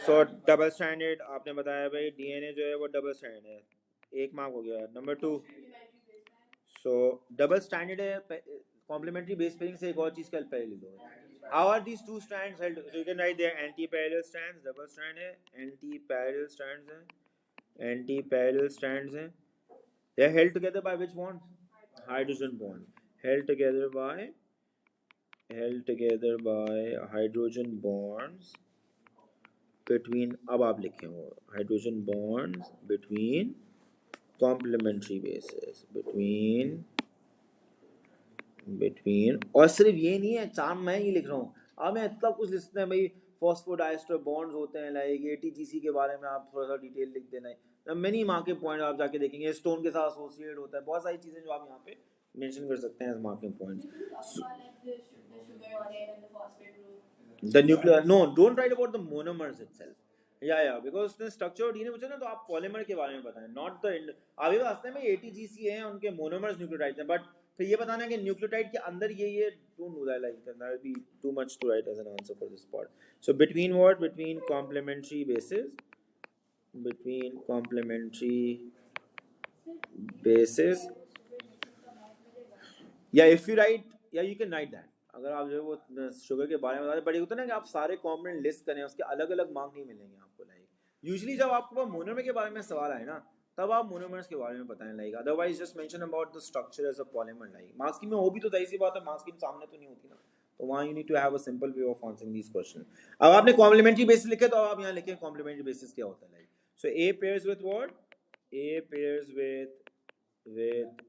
सो डबल स्टैंडर्ड आपने बताया भाई, डीएनए जो है वो डबल स्टैंडर्ड है, 1 मार्क हो गया। नंबर 2, सो डबल स्टैंडर्ड है, कॉम्प्लीमेंट्री बेस पेयरिंग से एक और चीज का पहले लिख दो, how are these two strands held, so you can write there anti parallel strands, double strand है, एंटी पैरेलल स्ट्रैंड्स है, एंटी पैरेलल स्ट्रैंड्स हैं, they are held together by which bond, hydrogen bond, held together by hydrogen bonds between, अब आप लिखे हो hydrogen bonds between complementary bases, between, और सिर्फ ये नहीं है, 4 मैं ही लिख रहा हूँ, अब मैं इतना कुछ लिखते हैं भाई, फॉस्फोडाइस्टर बॉन्ड्स होते हैं, लाइक ATGC के बारे में आप थोड़ा सा डिटेल लिख देना, मेनी मार्किंग पॉइंट आप जाके देखेंगे, स्टोन के साथ एसोसिएट होता है, बहुत सारी चीजें जो आप यहाँ पे मेंशन कर सकते हैं as marking points. The nuclear, no, don't write about the monomers itself. Yeah, because the structure of DNA पूछा ना, तो आप पॉलीमर के बारे में बताएं, not the आगे बताते हैं भाई ATGC हैं, उनके मोनोमर्स न्यूक्लियोटाइड्स हैं, बट फिर ये बताना है कि न्यूक्लियोटाइड के अंदर ये don't do that, like that will be too much to write as an answer for this part. So between what, between complementary bases, between complementary bases, yeah, if you write, yeah, you can write that, अगर आप जो है वो शुगर के बारे में बता रहे, बट ये होता है ना कि आप सारे कॉम्पोनेंट लिस्ट करें, उसके अलग अलग मार्क नहीं मिलेंगे आपको, लाइक यूजुअली जब आपको मोनोमर के बारे में सवाल आए ना, तब आप मोनोमर्स के बारे में बताएं, like otherwise just mention about the structure as a polymer, like marks की में वो भी तो जाहिर सी बात है, मार्क्स की सामने तो नहीं होती ना, तो वहाँ you need to have a simple way of answering this question. अब आपने कॉम्प्लीमेंट्री बेसिस लिखे, तो आप यहाँ लिखें कॉम्प्लीमेंट्री बेसिस क्या होता है, like so A pairs with what, A pairs with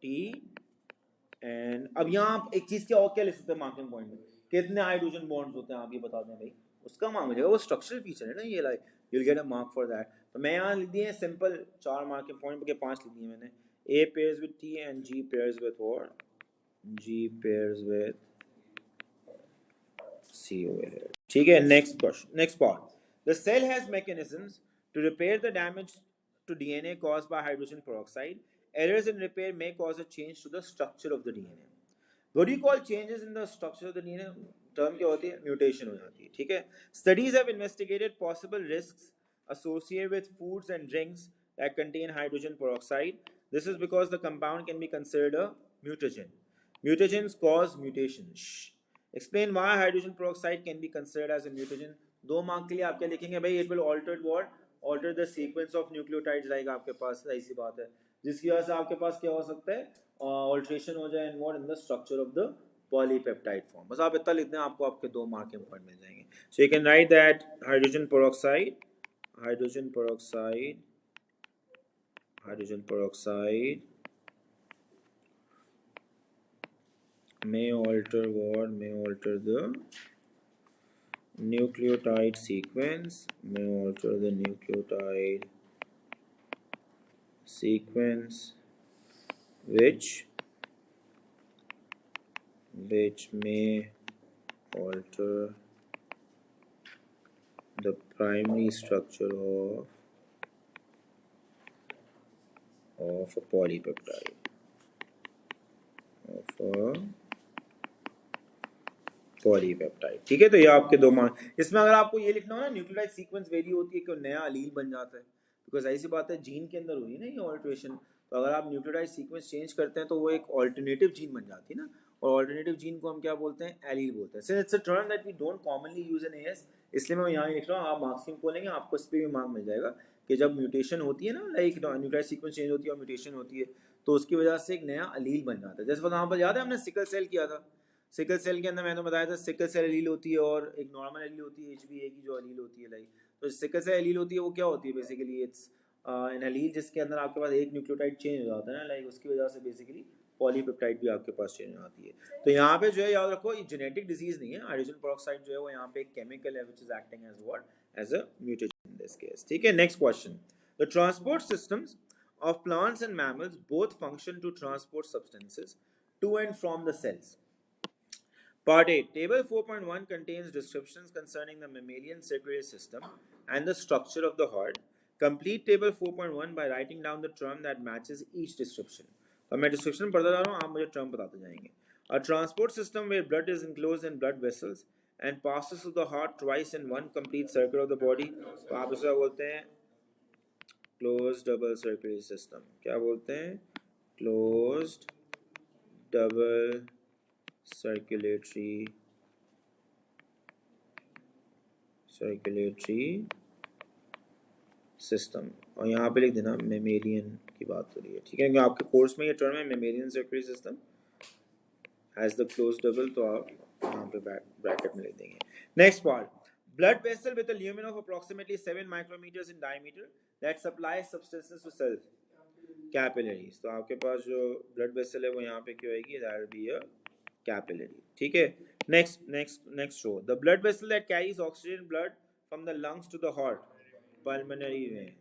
T, and अब यहाँ आप एक चीज क्या और क्या लिख सकते हैं मार्किंग पॉइंट में, कितने हाइड्रोजन बॉन्ड्स होते हैं आप ये बता दें भाई, उसका मार्क मिलेगा, वो स्ट्रक्चरल फीचर है ना ये, like you will get a mark for that. तो मैं यहाँ लिख दिए सिंपल 4 मार्किंग पॉइंट के 5 लिख दिए मैंने, A pairs with T and G pairs with what, G pairs with C over here, ठीक है। Next question, next part, the cell has mechanisms to repair the damage to DNA caused by hydrogen peroxide. Errors in repair may cause a change to the structure of the DNA. What do you call changes in the structure of the DNA? Term क्या होती है, म्यूटेशन हो जाती है, ठीक है। Studies have investigated possible risks associated with foods and drinks that contain hydrogen peroxide. This is because the compound can be considered a mutagen. Mutagens cause mutations. Explain why hydrogen peroxide can be considered as a mutagen. 2 mark के लिए आप क्या लिखेंगे भाई, it will alter what, alter the sequence of nucleotides, like आपके पास ऐसी बात है, जिसकी वजह से आपके पास क्या हो सकता है, ऑल्ट्रेशन हो जाए in in the structure of the polypeptide form. बस आप इतना लिख दें, आपको आपके 2 मार्किंग पॉइंट मिल जाएंगे। सो you can right that hydrogen peroxide, hydrogen peroxide, hydrogen peroxide may alter what, may alter the nucleotide sequence, may alter the nucleotide sequence which may alter the primary structure of a polypeptide, of a polypeptide. ठीक है, तो ये आपके दो मार्क। इसमें अगर आपको ये लिखना हो ना, न्यूक्लियोटाइड सीक्वेंस वेरी होती है कि नया अलील बन जाता है, बिकॉज ऐसी सी बात है जीन के अंदर हुई है ना ये ऑल्ट्रेशन, तो अगर आप न्यूक्लियोटाइड सीक्वेंस चेंज करते हैं तो वो एक ऑल्टरनेटिव जीन बन जाती है ना, और ऑल्टरनेटिव जीन को हम क्या बोलते हैं, एलील बोलते हैं। Since it's a term that we don't commonly use in AS, इसलिए मैं यहाँ लिख रहा हूँ, आप मार्क्सिंग खोलेंगे आपको इस पर भी मार्क मिल जाएगा कि जब म्यूटेशन होती है ना, लाइक न्यूक्लियोटाइड सीक्वेंस चेंज होती है और म्यूटेशन होती है, तो उसकी वजह से एक नया अलील बन जाता है। जैसे वहाँ पर याद है हमने सिकल सेल किया था, सिकल सेल के अंदर मैंने बताया था सिकल सेल एलील होती है और एक नॉर्मल एलील होती है HbA की जो एलील होती है, लाइक तो सिकल सेल एलील होती है वो क्या होती है बेसिकली, इट्स एन एलील जिसके अंदर आपके पास एक न्यूक्लियोटाइड चेंज हो जाता है ना, लाइक उसकी वजह से बेसिकली पॉलीपेप्टाइड भी आपके पास चेंज हो जाती है। तो यहाँ पे जो है याद रखो ये जेनेटिक डिजीज नहीं है, हाइड्रोजन पेरोक्साइड जो है वो यहाँ पे एक केमिकल है which is acting as what, as a mutation in this case. ठीक है, next question. The transport systems of plants and mammals both function to transport substances to and from the cells. Part 8. Table 4.1 contains descriptions concerning the mammalian circulatory system and the structure of the heart. Complete table 4.1 by writing down the term that matches each description. तो मैं description पढ़ता जा रहा हूँ, आप मुझे term बताते जाएंगे. A transport system where blood is enclosed in blood vessels and passes through the heart twice in one complete circle of the body. तो आप इसे बोलते हैं क्लोज्ड डबल सर्कुलरी सिस्टम। क्या बोलते हैं? क्लोज्ड डबल सर्कुलेटरी सिस्टम, और यहाँ पे लिख देना मेमेलियन की बात हो रही है। ठीक है, क्योंकि आपके कोर्स में ये टर्म है mammalian circulatory system as the closed double, तो आप यहाँ पे ब्रैकेट में लिख देंगे। Next part, blood vessel with a lumen of approximately 7 micrometers in diameter that supplies substances to cells, capillaries। तो आपके पास जो blood vessel है वो यहाँ पे क्या होगी, that will be a capillary। ठीक है, next row, the blood vessel that carries oxygen blood from the lungs to the heart, pulmonary vein,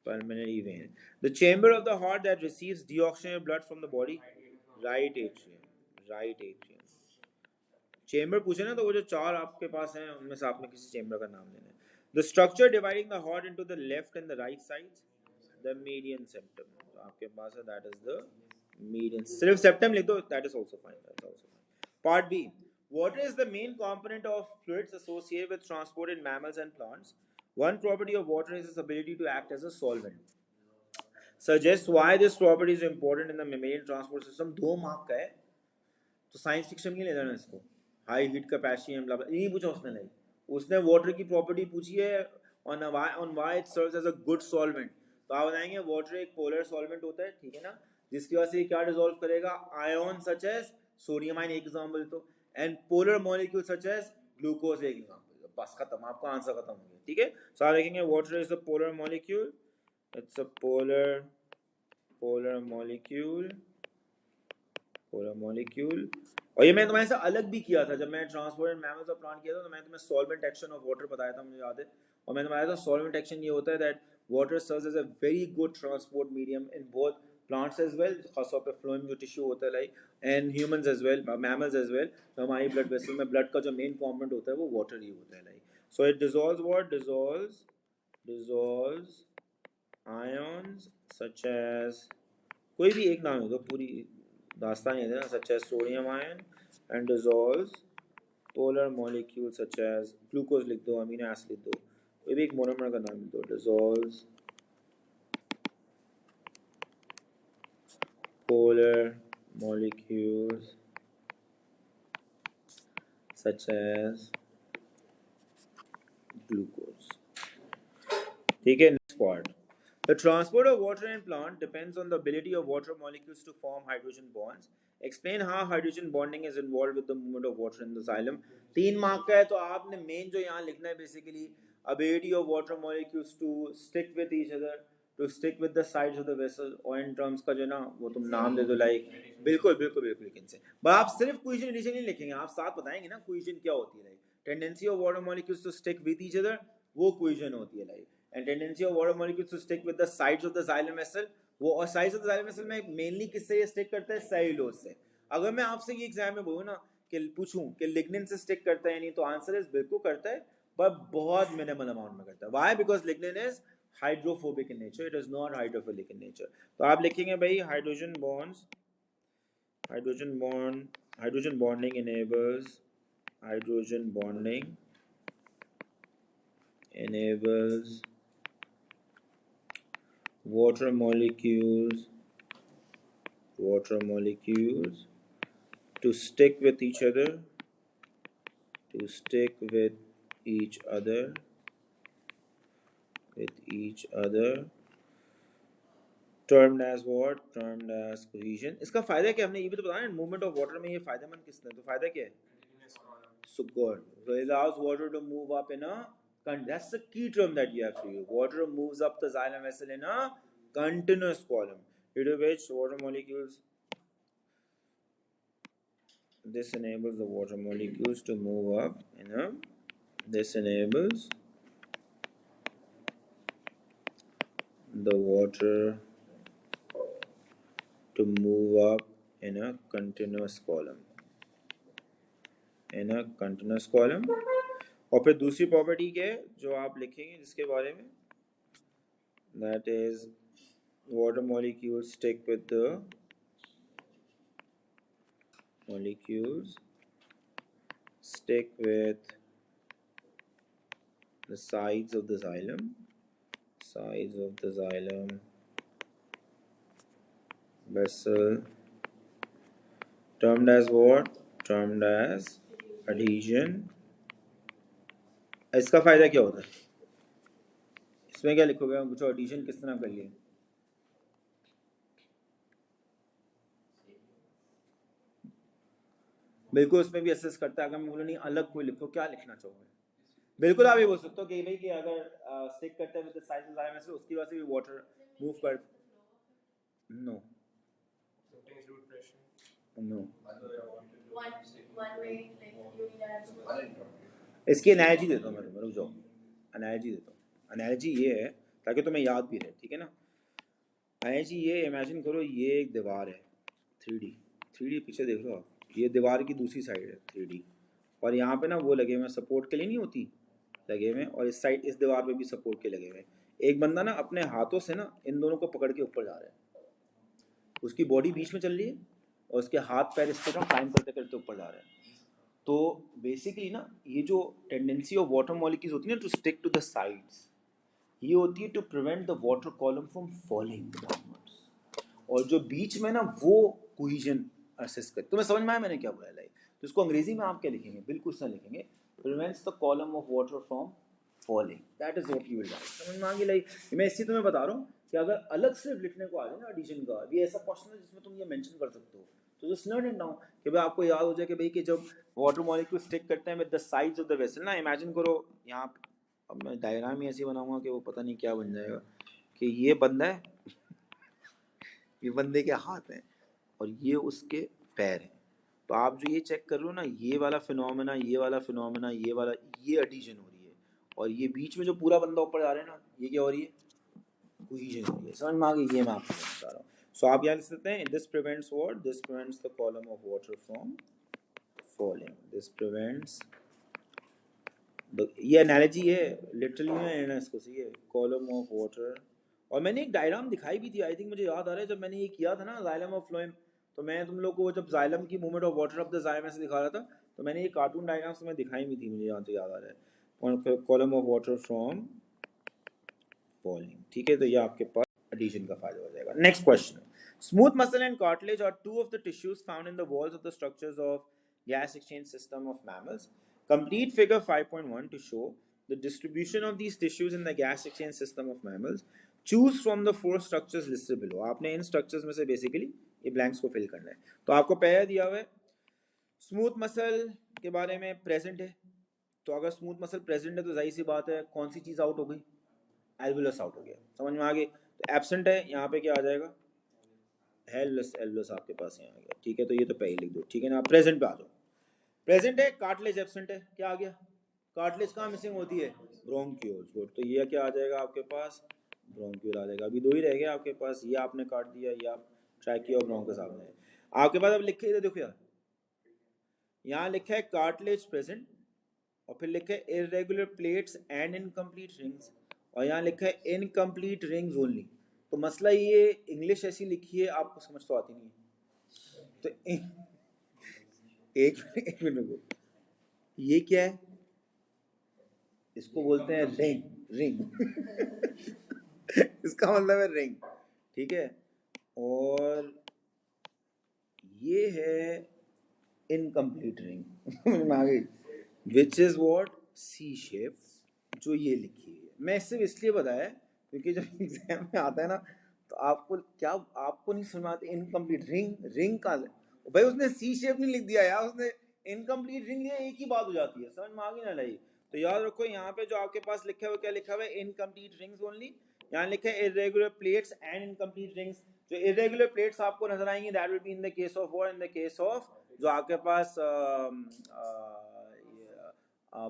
pulmonary vein। The chamber of the heart that receives deoxygenated blood from the body, right atrium। Chamber पूछे ना तो वो जो चार आपके पास हैं उनमें से आपने किसी चेंबर का नाम लेना है। The structure dividing the heart into the left and the right sides, the median septum. तो आपके पास है दैट इज द मीडियन, सिर्फ सेप्टम लिख दो, that is also fine. Part B, water is the main component of fluids associated with transport in mammals and plants. One property of water is its ability to act as a solvent. Suggest why this property is important in the mammalian transport system. 2 mark का है तो साइंस फिक्शन में ले लेना इसको। High heat capacity and blah blah, यही पूछा उसने, नहीं उसने वाटर की प्रॉपर्टी पूछी है on why it serves as a good solvent. तो आप बताएंगे वाटर एक पोलर सॉल्वेंट होता है, ठीक है ना, जिसकी वजह से क्या डिसॉल्व करेगा, ion such as sodium ion एक एग्जांपल, तो and polar molecule such as glucose एक एग्जांपल। बस खत्म, आपका आंसर खत्म हो गया। ठीक है, सो आप देखेंगे water is a polar molecule, it's a polar molecule. और ये मैंने तुम्हारे से अलग भी किया था जब मैं transport and mammals of plant किया था, तो मैंने तुम्हें सॉल्वेंट एक्शन ऑफ वाटर बताया था, मुझे याद है। और मैंने बताया था सॉल्वेंट एक्शन ये होता है that water serves as a very good transport medium in both plants as well, खासतौर पे फ्लोएम जो टिश्यू होता है like, and humans as well, mammals as well. तो हमारी ब्लड वेसल में ब्लड का जो मेन कंपोनेंट होता है वो वाटर ही होता है like. So it dissolves what, dissolves ions such as, कोई भी एक नाम हो तो पूरी दास्तान है ना, such as sodium ion, and dissolves polar molecules such as glucose लिख दो, अमीनो एसिड लिख दो, कोई भी एक मोनोमर का नाम लिख दो, dissolves polar molecules such as glucose। ठीक है, next part, the transport of water in plant depends on the ability of water molecules to form hydrogen bonds। Explain how hydrogen bonding is involved with the movement of water in the xylem। 3 mark का है तो आपने मेन जो यहाँ लिखना है basically ability of water molecules to stick with each other, to stick with the sides of the vessel, और in terms का जो ना वो तुम नाम दे दो लाइक, बिल्कुल लेकिन से बस आप सिर्फ क्वेश्चन नीचे नहीं लिखेंगे, आप साथ बताएंगे ना क्वेश्चन क्या होती है like, tendency of water molecules to stick with each other, वो क्वेश्चन होती है like, and tendency of water molecules to stick with the sides of the xylem vessel, वो और sides of the xylem vessel में mainly किससे ये stick करता है, सेल्यूलोज से। अगर मैं आपसे ये एग्जाम में बोलूँ ना कि पूछूं कि लिग्निन से स्टिक करता है नहीं, तो आंसर इज बिल्कुल करता है, पर बहुत मिनिमल अमाउंट में करता है। Why? Because lignin is hydrophobic in nature, it is not hydrophilic in nature. तो आप लिखेंगे भाई hydrogen bonds hydrogen bonding enables water molecules to stick with each other, termed as what? Termed as cohesion. इसका फायदा क्या? हमने ये भी तो बताया, मूवमेंट ऑफ वाटर में ये फायदेमंद किसने? तो फायदा क्या है? So good. So it allows water to move up in a, that's the key term that you have to use. Water moves up the xylem vessel in a continuous column, due to which water molecules, this enables the water molecules to move up in a, this enables the water to move up in a continuous column. और फिर दूसरी प्रॉपर्टी क्या है जो आप लिखेंगे जिसके बारे में, that is water molecules stick with the sides of the xylem vessel, termed as what? Termed as adhesion. इसका फायदा क्या होता है? इसमें क्या लिखोगे? हम पूछो adhesion किस तरह कर लिए? बिल्कुल उसमें भी असेस करता है. अगर मैं बोलूँ नहीं अलग कोई लिखो, क्या लिखना चाहोगे? बिल्कुल आप ये बोल सकते हो कि भाई कि अगर स्टिक करते हैं with the side of xylem vessel, उसकी वजह से भी वाटर मूव कर. नो इसकी एनालॉजी देता हूँ मैं तुम्हें, रुक जाओ. एनालॉजी ये है ताकि तुम्हें याद भी रहे, ठीक है ना. एनालॉजी ये, इमेजिन करो ये एक दीवार है 3D पीछे देख लो आप, ये दीवार की दूसरी साइड है 3D, और यहाँ पे ना वो लगे हुए सपोर्ट के लिए, नहीं होती लगे हुए, और इस साइड इस दीवार पे भी सपोर्ट के लगे हुए. एक बंदा ना अपने हाथों से ना इन दोनों को पकड़ के ऊपर जा रहा है, उसकी बॉडी बीच में चल रही है और उसके हाथ पैर इस तरह क्लाइंब करते करते ऊपर जा रहे हैं. तो बेसिकली ना ये जो टेंडेंसी ऑफ वाटर मॉलिक्यूल्स होती है ना to stick to the sides, ये होती है to prevent the water column from falling downwards, और जो बीच में ना वो कोहेजन असिस्ट करती. तुम्हें समझ में आया मैंने क्या बोला? लाइक तो इसको अंग्रेजी में आप क्या लिखेंगे? बिल्कुल सही लिखेंगे, prevents the column of water from falling. That is what you will write. समझ में आ गई? लाइक मैं इसी तुम्हें बता रहा हूँ कि अगर अलग सिर्फ लिखने को आ जाए ना एडिशन का, ये ऐसा क्वेश्चन है जिसमें तुम ये मेंशन कर सकते हो, तो जस्ट लर्न इट नाउ कि भाई आपको याद हो जाए कि भाई कि जब वाटर मॉलिक्यूल स्टिक करते हैं with the sides of the vessel ना, इमेजिन करो यहाँ, अब मैं डायग्राम ही ऐसे बनाऊंगा कि वो पता नहीं क्या बन जाएगा, कि ये बंदा है, ये बंदे के हाथ हैं और ये उसके पैर हैं. तो आप जो ये चेक कर रहे हो ना, ये वाला फिनोमेना, ये एडिशन हो रही है, और ये बीच में जो पूरा बंदा ऊपर जा रहा है ना, ये क्या हो रही है? कोहेजन हो रही है. समझ में आ गई? ये मैं आपको बता रहा हूँ. सो आप यहाँ लिख सकते हैं this prevents what? This prevents the column of water from falling. This prevents, ये एनालॉजी है, लिटरली में लेना इसको, सही है, कॉलम ऑफ वाटर. और मैंने एक डायग्राम दिखाई भी थी, आई थिंक मुझे याद आ रहा है, जब मैंने ये किया था ना जाइलम ऑफ फ्लोएम, तो मैं तुम लोग को जब जाइलम की movement of water of the xylem ऐसे दिखा रहा था, तो मैंने ये कार्टून डायग्राम से मैं दिखाई भी थी, मुझे यहाँ से याद आ रहा है. Column of water from falling, ठीक है. तो ये आपके पास एडिशन का फायदा हो जाएगा. Next question. Smooth muscle and cartilage are two of the tissues found in the walls of the structures of gas exchange system of mammals. Complete figure 5.1 to show the distribution of these tissues in the gas exchange system of mammals. Choose from the 4 structures listed below. आपने इन स्ट्रक्चर्स में से बेसिकली ये ब्लैंक्स को फिल करना है. तो आपको पहले दिया हुआ है स्मूथ मसल के बारे में प्रेजेंट है, तो अगर स्मूथ मसल प्रेजेंट है तो जाहिर सी बात है कौन सी चीज़ आउट हो गई? एल्वुलस आउट हो गया. समझ में आ गई? तो एब्सेंट है, यहाँ पे क्या आ जाएगा? एल्वुलस आपके पास यहाँ आ गया, ठीक है. तो ये तो पहले लिख दो, ठीक है ना. प्रेजेंट पे आ जाओ. प्रेजेंट है, कार्टिलेज एब्सेंट है, क्या आ गया? कार्टिलेज कहाँ मिसिंग होती है? ब्रोंक्यूल्स. गुड. तो ये क्या आ जाएगा आपके पास? ब्रोंक्यूल आ जाएगा. अभी 2 ही रह गए आपके पास, ये आपने काट दिया, ये आप ट्रैकिया और ब्रोंकस आपने. आपके पास अब लिखे थे, देखो यार यहाँ लिखा है कार्टिलेज प्रेजेंट, और फिर लिखा है irregular plates and incomplete rings, और यहाँ लिखा है इनकम्प्लीट रिंग्स ओनली. तो मसला ये इंग्लिश ऐसी लिखी है, आपको समझ तो आती नहीं है. तो एक मिनट रुको, ये क्या है? इसको बोलते हैं रिंग, रिंग। इसका मतलब है रिंग, ठीक है। और ये है इनकम्प्लीट रिंग। आ गई, which is what, C shape, जो ये लिखी है। मैं सिर्फ इसलिए बताया क्योंकि जब एग्जाम में आता है ना, तो आपको क्या, आपको नहीं समझ में आती इनकम्प्लीट रिंग, रिंग का भाई उसने सी शेप नहीं लिख दिया यार, उसने इनकम्प्लीट रिंग लिया, एक ही बात हो जाती है, समझ में आ गई ना लाई। तो याद रखो यहाँ पे जो आपके पास लिखा हुआ, क्या लिखा हुआ है, इनकम्प्लीट रिंग्स ओनली। यहाँ लिखा है irregular plates and incomplete rings. जो इरेगुलर प्लेट्स आपको नजर आएंगी, that will be in the case of what, in the case of जो आपके पास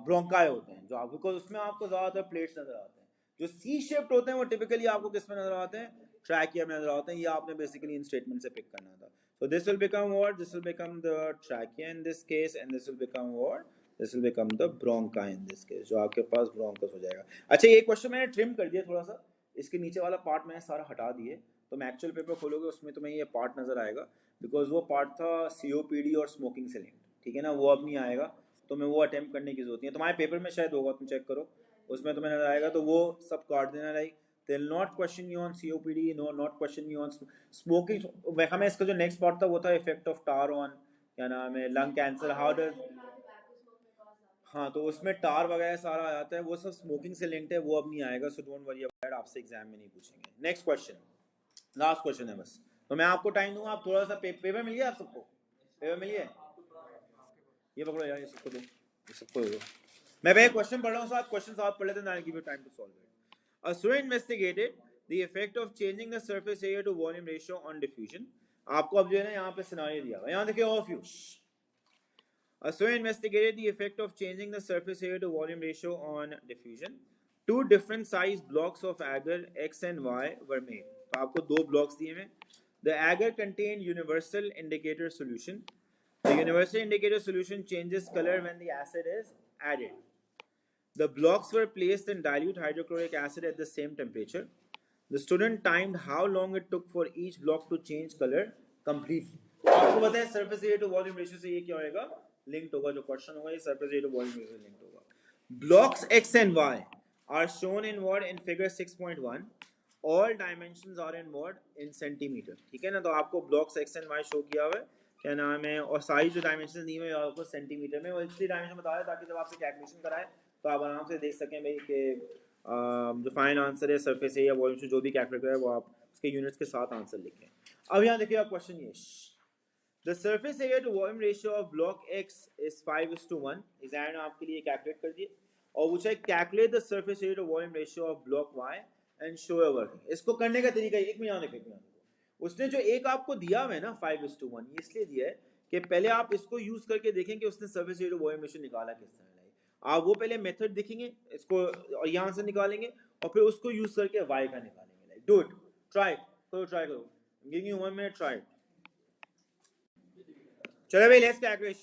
ब्रोंकाई होते हैं, जो आप, बिकॉज उसमें आपको ज्यादातर प्लेट्स नजर आते हैं। जो सी शेप्ड होते हैं वो टिपिकली आपको किस में नजर आते हैं, ट्रैकिया में नजर आते हैं। ये आपने बेसिकली इन स्टेटमेंट से पिक करना था। So this will become what? This will become the trachea in this case, and this will become what? This will become the bronchi in this case. जो आपके पास bronchus हो जाएगा। अच्छा, ये क्वेश्चन मैंने ट्रिम कर दिया थोड़ा सा, इसके नीचे वाला पार्ट मैंने सारा हटा दिए। तो मैं एक्चुअल पेपर खोलोगे उसमें तुम्हें ये पार्ट नजर आएगा, बिकॉज वो पार्ट था COPD और स्मोकिंग से लिंक्ड, ठीक है ना, वो अब नहीं आएगा। तो मैं वो अटेम्प्ट करने की जरूरत नहीं है, तुम्हारे पेपर में शायद होगा, तुम चेक करो, उसमें तुम्हें नजर आएगा। तो वो सब काट देना। Like they'll not question you on COPD, no, not question you on smoking। हमें इसका जो नेक्स्ट पार्ट था वो था इफेक्ट ऑफ टार ऑन, क्या नाम है, लंग कैंसर, हाउ डज, हाँ, तो उसमें टार वगैरह सारा आ जाता है, वो सब स्मोकिंग से लिंक्ड है, वो अब नहीं आएगा। सो डोंट वरी अबाउट, आपसे एग्जाम में नहीं पूछेंगे। नेक्स्ट क्वेश्चन, लास्ट क्वेश्चन है बस, तो मैं आपको टाइम दूंगा, आप थोड़ा सा पेपर मिल गया आप सबको, पेपर मिल गया, ये पकड़ो यार, ये सबको दो, ये सबको दो। मैं भाई क्वेश्चन पढ़ रहा हूँ, साथ क्वेश्चन साथ पढ़ लेते हैं, I give you time to solve it. A student investigated the effect of changing the surface area to volume ratio on diffusion। आपको अब जो है ना यहाँ पे सिनारियो दिया हुआ है, यहाँ देखिए all of you. A student investigated the effect of changing the surface area to volume ratio on diffusion. Two different size blocks of agar X and Y were made। तो आपको दो blocks दिए हैं। The agar contained universal indicator solution। The universal indicator solution changes color when the acid is added। The blocks were placed in dilute hydrochloric acid at the same temperature। The student timed how long it took for each block to change color completely। आपको पता है surface area to volume ratio से ये क्या होएगा, linked होगा, जो question होगा ये surface area to volume ratio से linked होगा। Blocks X and Y are shown in what, in figure 6.1। All dimensions are in what, in centimeter, ठीक है ना। तो आपको blocks X and Y show किया हुआ है, क्या नाम है, और सारी जो डायमेंशन दी हुई है आपको सेंटीमीटर में, और इसलिए डायमेंशन बताया ताकि जब आपसे कैलकुलेशन कराए तो आप आराम से देख सकें भाई कि जो फाइनल आंसर है सरफेस एरिया वॉल्यूम से जो भी कैलकुलेट है वो आप उसके यूनिट्स के साथ आंसर लिखें। अब यहाँ देखिए आप क्वेश्चन, ये the surface area to volume ratio of block X is 5:1। Exam ने आपके लिए कैलकुलेट कर दिए, और पूछा है calculate the surface area to volume ratio of block Y and show your working. इसको करने का तरीका एक में यहाँ देखो, उसने जो एक आपको दिया हुआ है ना 5:1, ये इसलिए दिया है कि पहले आप इसको यूज करके देखें कि उसने surface area to volume ratio निकाला किस तरह। आप वो पहले मेथड देखेंगे इसको, और यहाँ से निकालेंगे, और फिर उसको यूज करके वाई का निकालेंगे। लाइक डू इट, ट्राई करो, ट्राई करो, गिव यू 1 मिनट, ट्राई। चलो भाई let's calculate.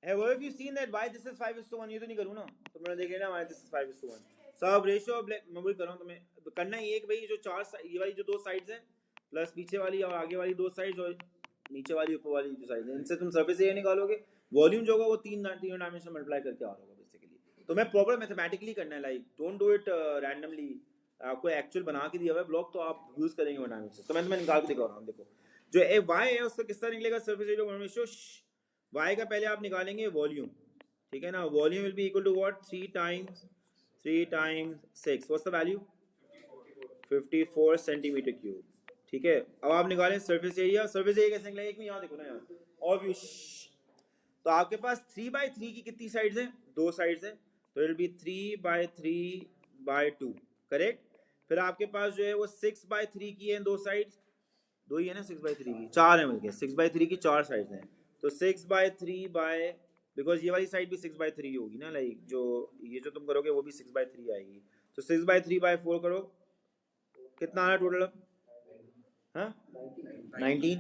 Have you seen that why this is 5:1? ये तो नहीं करूँ ना, तो मैंने देख लेना why this is 5:1। सब रेशियो ऑफ, मैं वही कर रहा हूँ, तुम्हें तो करना ही एक भाई, जो चार ये वाली जो दो साइड्स हैं प्लस पीछे वाली और आगे वाली दो साइड्स और नीचे वाली ऊपर वाली जो साइड है, इनसे तुम सरफेस एरिया निकालोगे। वॉल्यूम जो होगा वो तीन डायमेंशन मल्टीप्लाई करके आ रहा होगा बेसिकली। तो मैं प्रॉपर मैथमेटिकली करना है, like don't do it randomly. आपको एक्चुअल बना के दिया हुआ है ब्लॉक, तो आप यूज करेंगे वो डायमेंशन। तो मैं तुम्हें निकाल के दिखा रहा हूँ, देखो जो ए वाई है उसका किस तरह निकलेगा surface area volume ratio. y का पहले आप निकालेंगे वॉल्यूम, ठीक है ना। Volume will be equal to what, 3 times 6, what's the value, 54 centimetre cube, ठीक है। अब आप निकालें सरफेस एरिया। सरफेस एरिया कैसे निकलेगा, एक में यहाँ देखो ना यार, और व्यू। तो आपके पास 3/3 की कितनी साइड्स हैं, दो साइड्स हैं, तो इट विल बी 3/3/2, करेक्ट। फिर आपके पास जो है वो 6/3 की है दो साइड्स, दो ही है ना, 6/3 की चार है, मिलके 6/3 की चार साइड्स हैं। तो 6/3 बाय, बिकॉज ये वाली साइड भी 6/3 होगी ना, लाइक जो ये जो तुम करोगे वो भी 6/3 आएगी। तो 6/3/4 करो, कितना आना टोटल, हाँ 19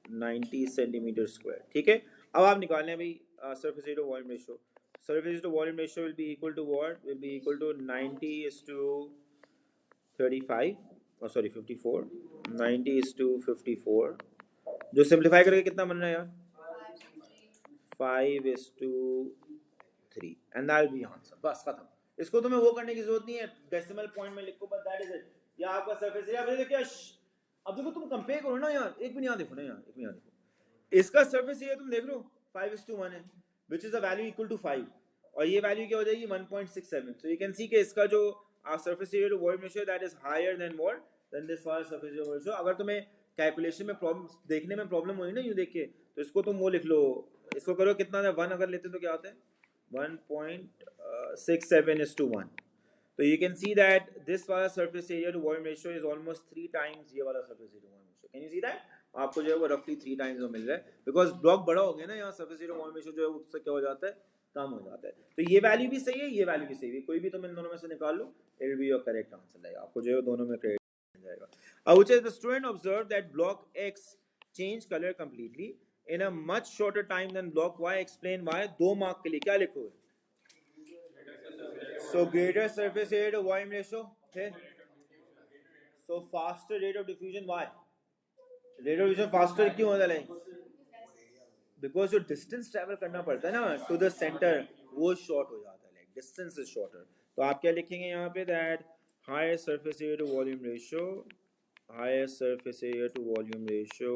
90 सेंटीमीटर स्क्वायर, ठीक है। अब आप निकालने भाई surface area to volume ratio. Surface area to volume ratio will be equal to what, will be equal to 90:35। Sorry 54, 90:54, जो सिंप्लीफाई करके कितना बन रहा है यार, 5:3, and that will B answer. बस खत्म, इसको तुम्हें वो करने की जरूरत नहीं है, डेसिमल पॉइंट में लिखो, बस दैट इज इट। या आपका सरफेस एरिया, अब देखो अब देखो तुम कंपेयर करो ना यार, एक भी यहाँ देखो ना यार, एक भी यहाँ देखो, इसका सरफेस एरिया तुम देख लो 5:1 है, which is a value equal to 5, और ये वैल्यू क्या हो जाएगी 1.67। सो यू कैन सी कि इसका जो surface area to volume ratio that is higher than what, than this वाला सरफेस एरिया रेशियो। अगर तुम्हें कैलकुलेशन में प्रॉब्लम देखने में प्रॉब्लम होगी ना यूं देख के, तो इसको तुम वो लिख लो, इसको करो कितना है 1 अगर लेते तो क्या आता है 1.67:1। तो you can see that this वाला surface area to volume ratio is almost 3 times ये वाला surface area to volume ratio। Can you see that? आपको जो है वो roughly 3 times वो मिल रहा है, because block बड़ा हो गया ना, यहाँ surface area to volume ratio जो है उससे क्या हो जाता है, कम हो जाता है। तो ये वैल्यू भी सही है, ये वैल्यू भी सही है, कोई भी तुम इन दोनों में से निकाल लो, it will be your correct answer, like आपको जो है दोनों में correct मिल जाएगा। which is the student observed that block X change color completely in a much shorter time than block Y, explain why। 2 mark के लिए क्या लिखोगे? So greater surface area to volume ratio, so faster rate of diffusion, why? Rate of diffusion faster क्यों होता है? Because जो distance travel करना पड़ता है ना to the center, वो short हो जाता है, like distance is shorter। तो आप क्या लिखेंगे यहाँ पे, that higher surface area to volume ratio, higher surface area to volume ratio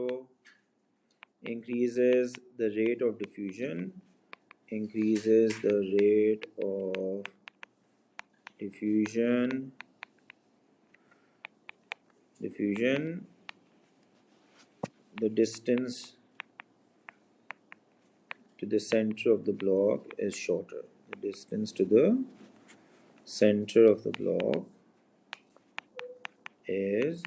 increases the rate of diffusion, increases the rate of diffusion the distance to the center of the block is shorter. The distance to the center of the block is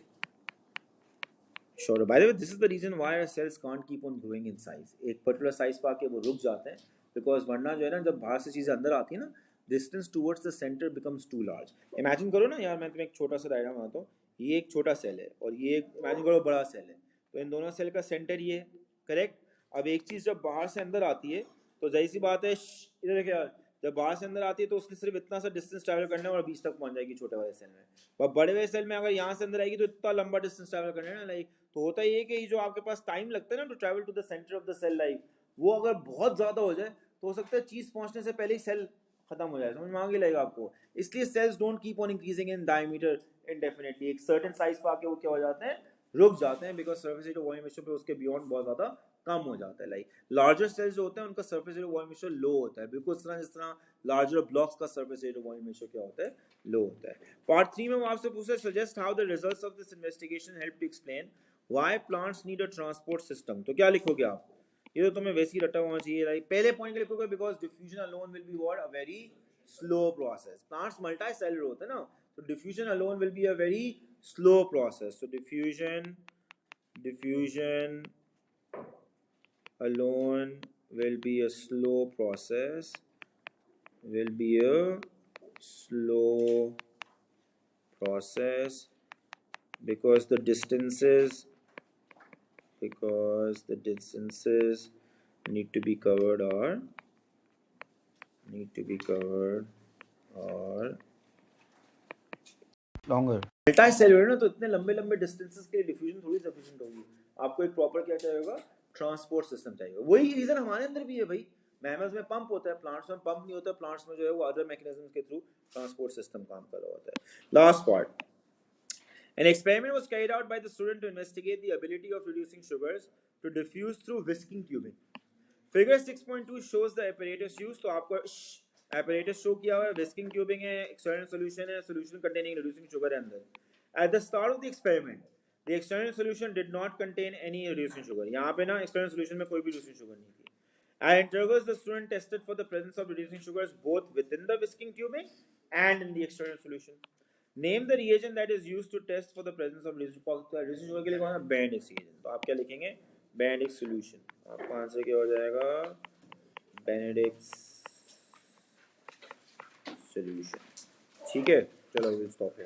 shorter। By the way, this is the reason why our cells can't keep on growing in size। एक particular size पाके वो रुक जाते हैं, because वरना जो है ना, जब बाहर से चीज़ें अंदर आती है ना, distance towards the center becomes too large। Imagine करो ना यार, मैं तुम्हें एक छोटा सा डायग्राम बनाता हूँ, ये एक छोटा सेल है और ये imagine करो बड़ा सेल है, तो इन दोनों सेल का सेंटर ये है, करेक्ट। अब एक चीज़ जब बाहर से अंदर आती है तो जाहिर सी बात है, इधर देखिए यार, जब बाहर से अंदर आती है तो उसने सिर्फ इतना सा डिस्टेंस ट्रैवल करना है और बीच तक पहुंच जाएगी छोटे वाले सेल में। और बड़े वाले सेल में अगर यहाँ से अंदर आएगी तो इतना लंबा डिस्टेंस ट्रैवल करना है ना, लाइक, तो होता ये कि जो आपके पास टाइम लगता है ना to travel to the centre of the cell, like वो अगर बहुत ज़्यादा हो जाए तो हो सकता है चीज़ पहुंचने से पहले ही सेल खत्म हो जाए, समझ में आगे लगेगा आपको। इसलिए cells don't keep on increasing in diameter indefinitely, एक सर्टेन साइज पे आके वो क्या हो जाते हैं, रुक जाते हैं, because surface area volume ratio पे उसके बियॉन्ड बहुत ज़्यादा कम हो जाता है। लाइक लार्जर सेल्स जो होते हैं उनका सर्फेस एरिया वॉल्यूम रेशियो लो होता है, बिल्कुल इस तरह जिस तरह लार्जर ब्लॉक्स का सर्फेस एरिया वॉल्यूम रेशियो क्या होता है, लो होता है। पार्ट 3 में वो आपसे पूछते हैं, suggest how the results of this investigation help to explain why plants need a transport system. तो क्या लिखोगे आप, ये तो तुम्हें वैसे ही रटा होना चाहिए, लाइक पहले पॉइंट लिखोगे, because diffusion alone will be what, a very slow process. Plants multi cellular होते हैं ना, तो diffusion alone will be a very slow process. तो diffusion alone will be a slow process, will be a slow process because the distances need to be covered are longer। Multi cellular ना, तो इतने लंबे लंबे डिस्टेंसेस के लिए डिफ्यूजन थोड़ी सफिशिएंट होगी, आपको एक प्रॉपर क्या चाहिए, ट्रांसपोर्ट सिस्टम चाहिए। वही रीजन हमारे अंदर भी है भाई, मैमल्स में पंप होता है, प्लांट्स में पंप नहीं होता, प्लांट्स में जो है वो अदर मैकेनिज्म्स के थ्रू ट्रांसपोर्ट सिस्टम काम कर रहा होता है। Last part, an experiment was carried out by the student to investigate the ability of reducing sugars to diffuse through whisking tubing। Figure 6.2 shows the apparatus used। तो आपको apparatus शो किया हुआ है, whisking tubing है, external solution है, solution containing reducing sugar है अंदर। At the start of the experiment, the external solution did not contain any reducing sugar। यहाँ पे ना external solution में कोई भी reducing sugar नहीं थी। At intervals, the student tested for the presence of reducing sugars both within the whisking tubing and in the external solution। Name the reagent that is used to test for the presence of reducing sugar के लिए कौन सा, Bendix reagent। तो आप क्या लिखेंगे, Bendix solution। आपका आंसर क्या हो जाएगा, Benedict's solution। ठीक है, चलो विल स्टॉप।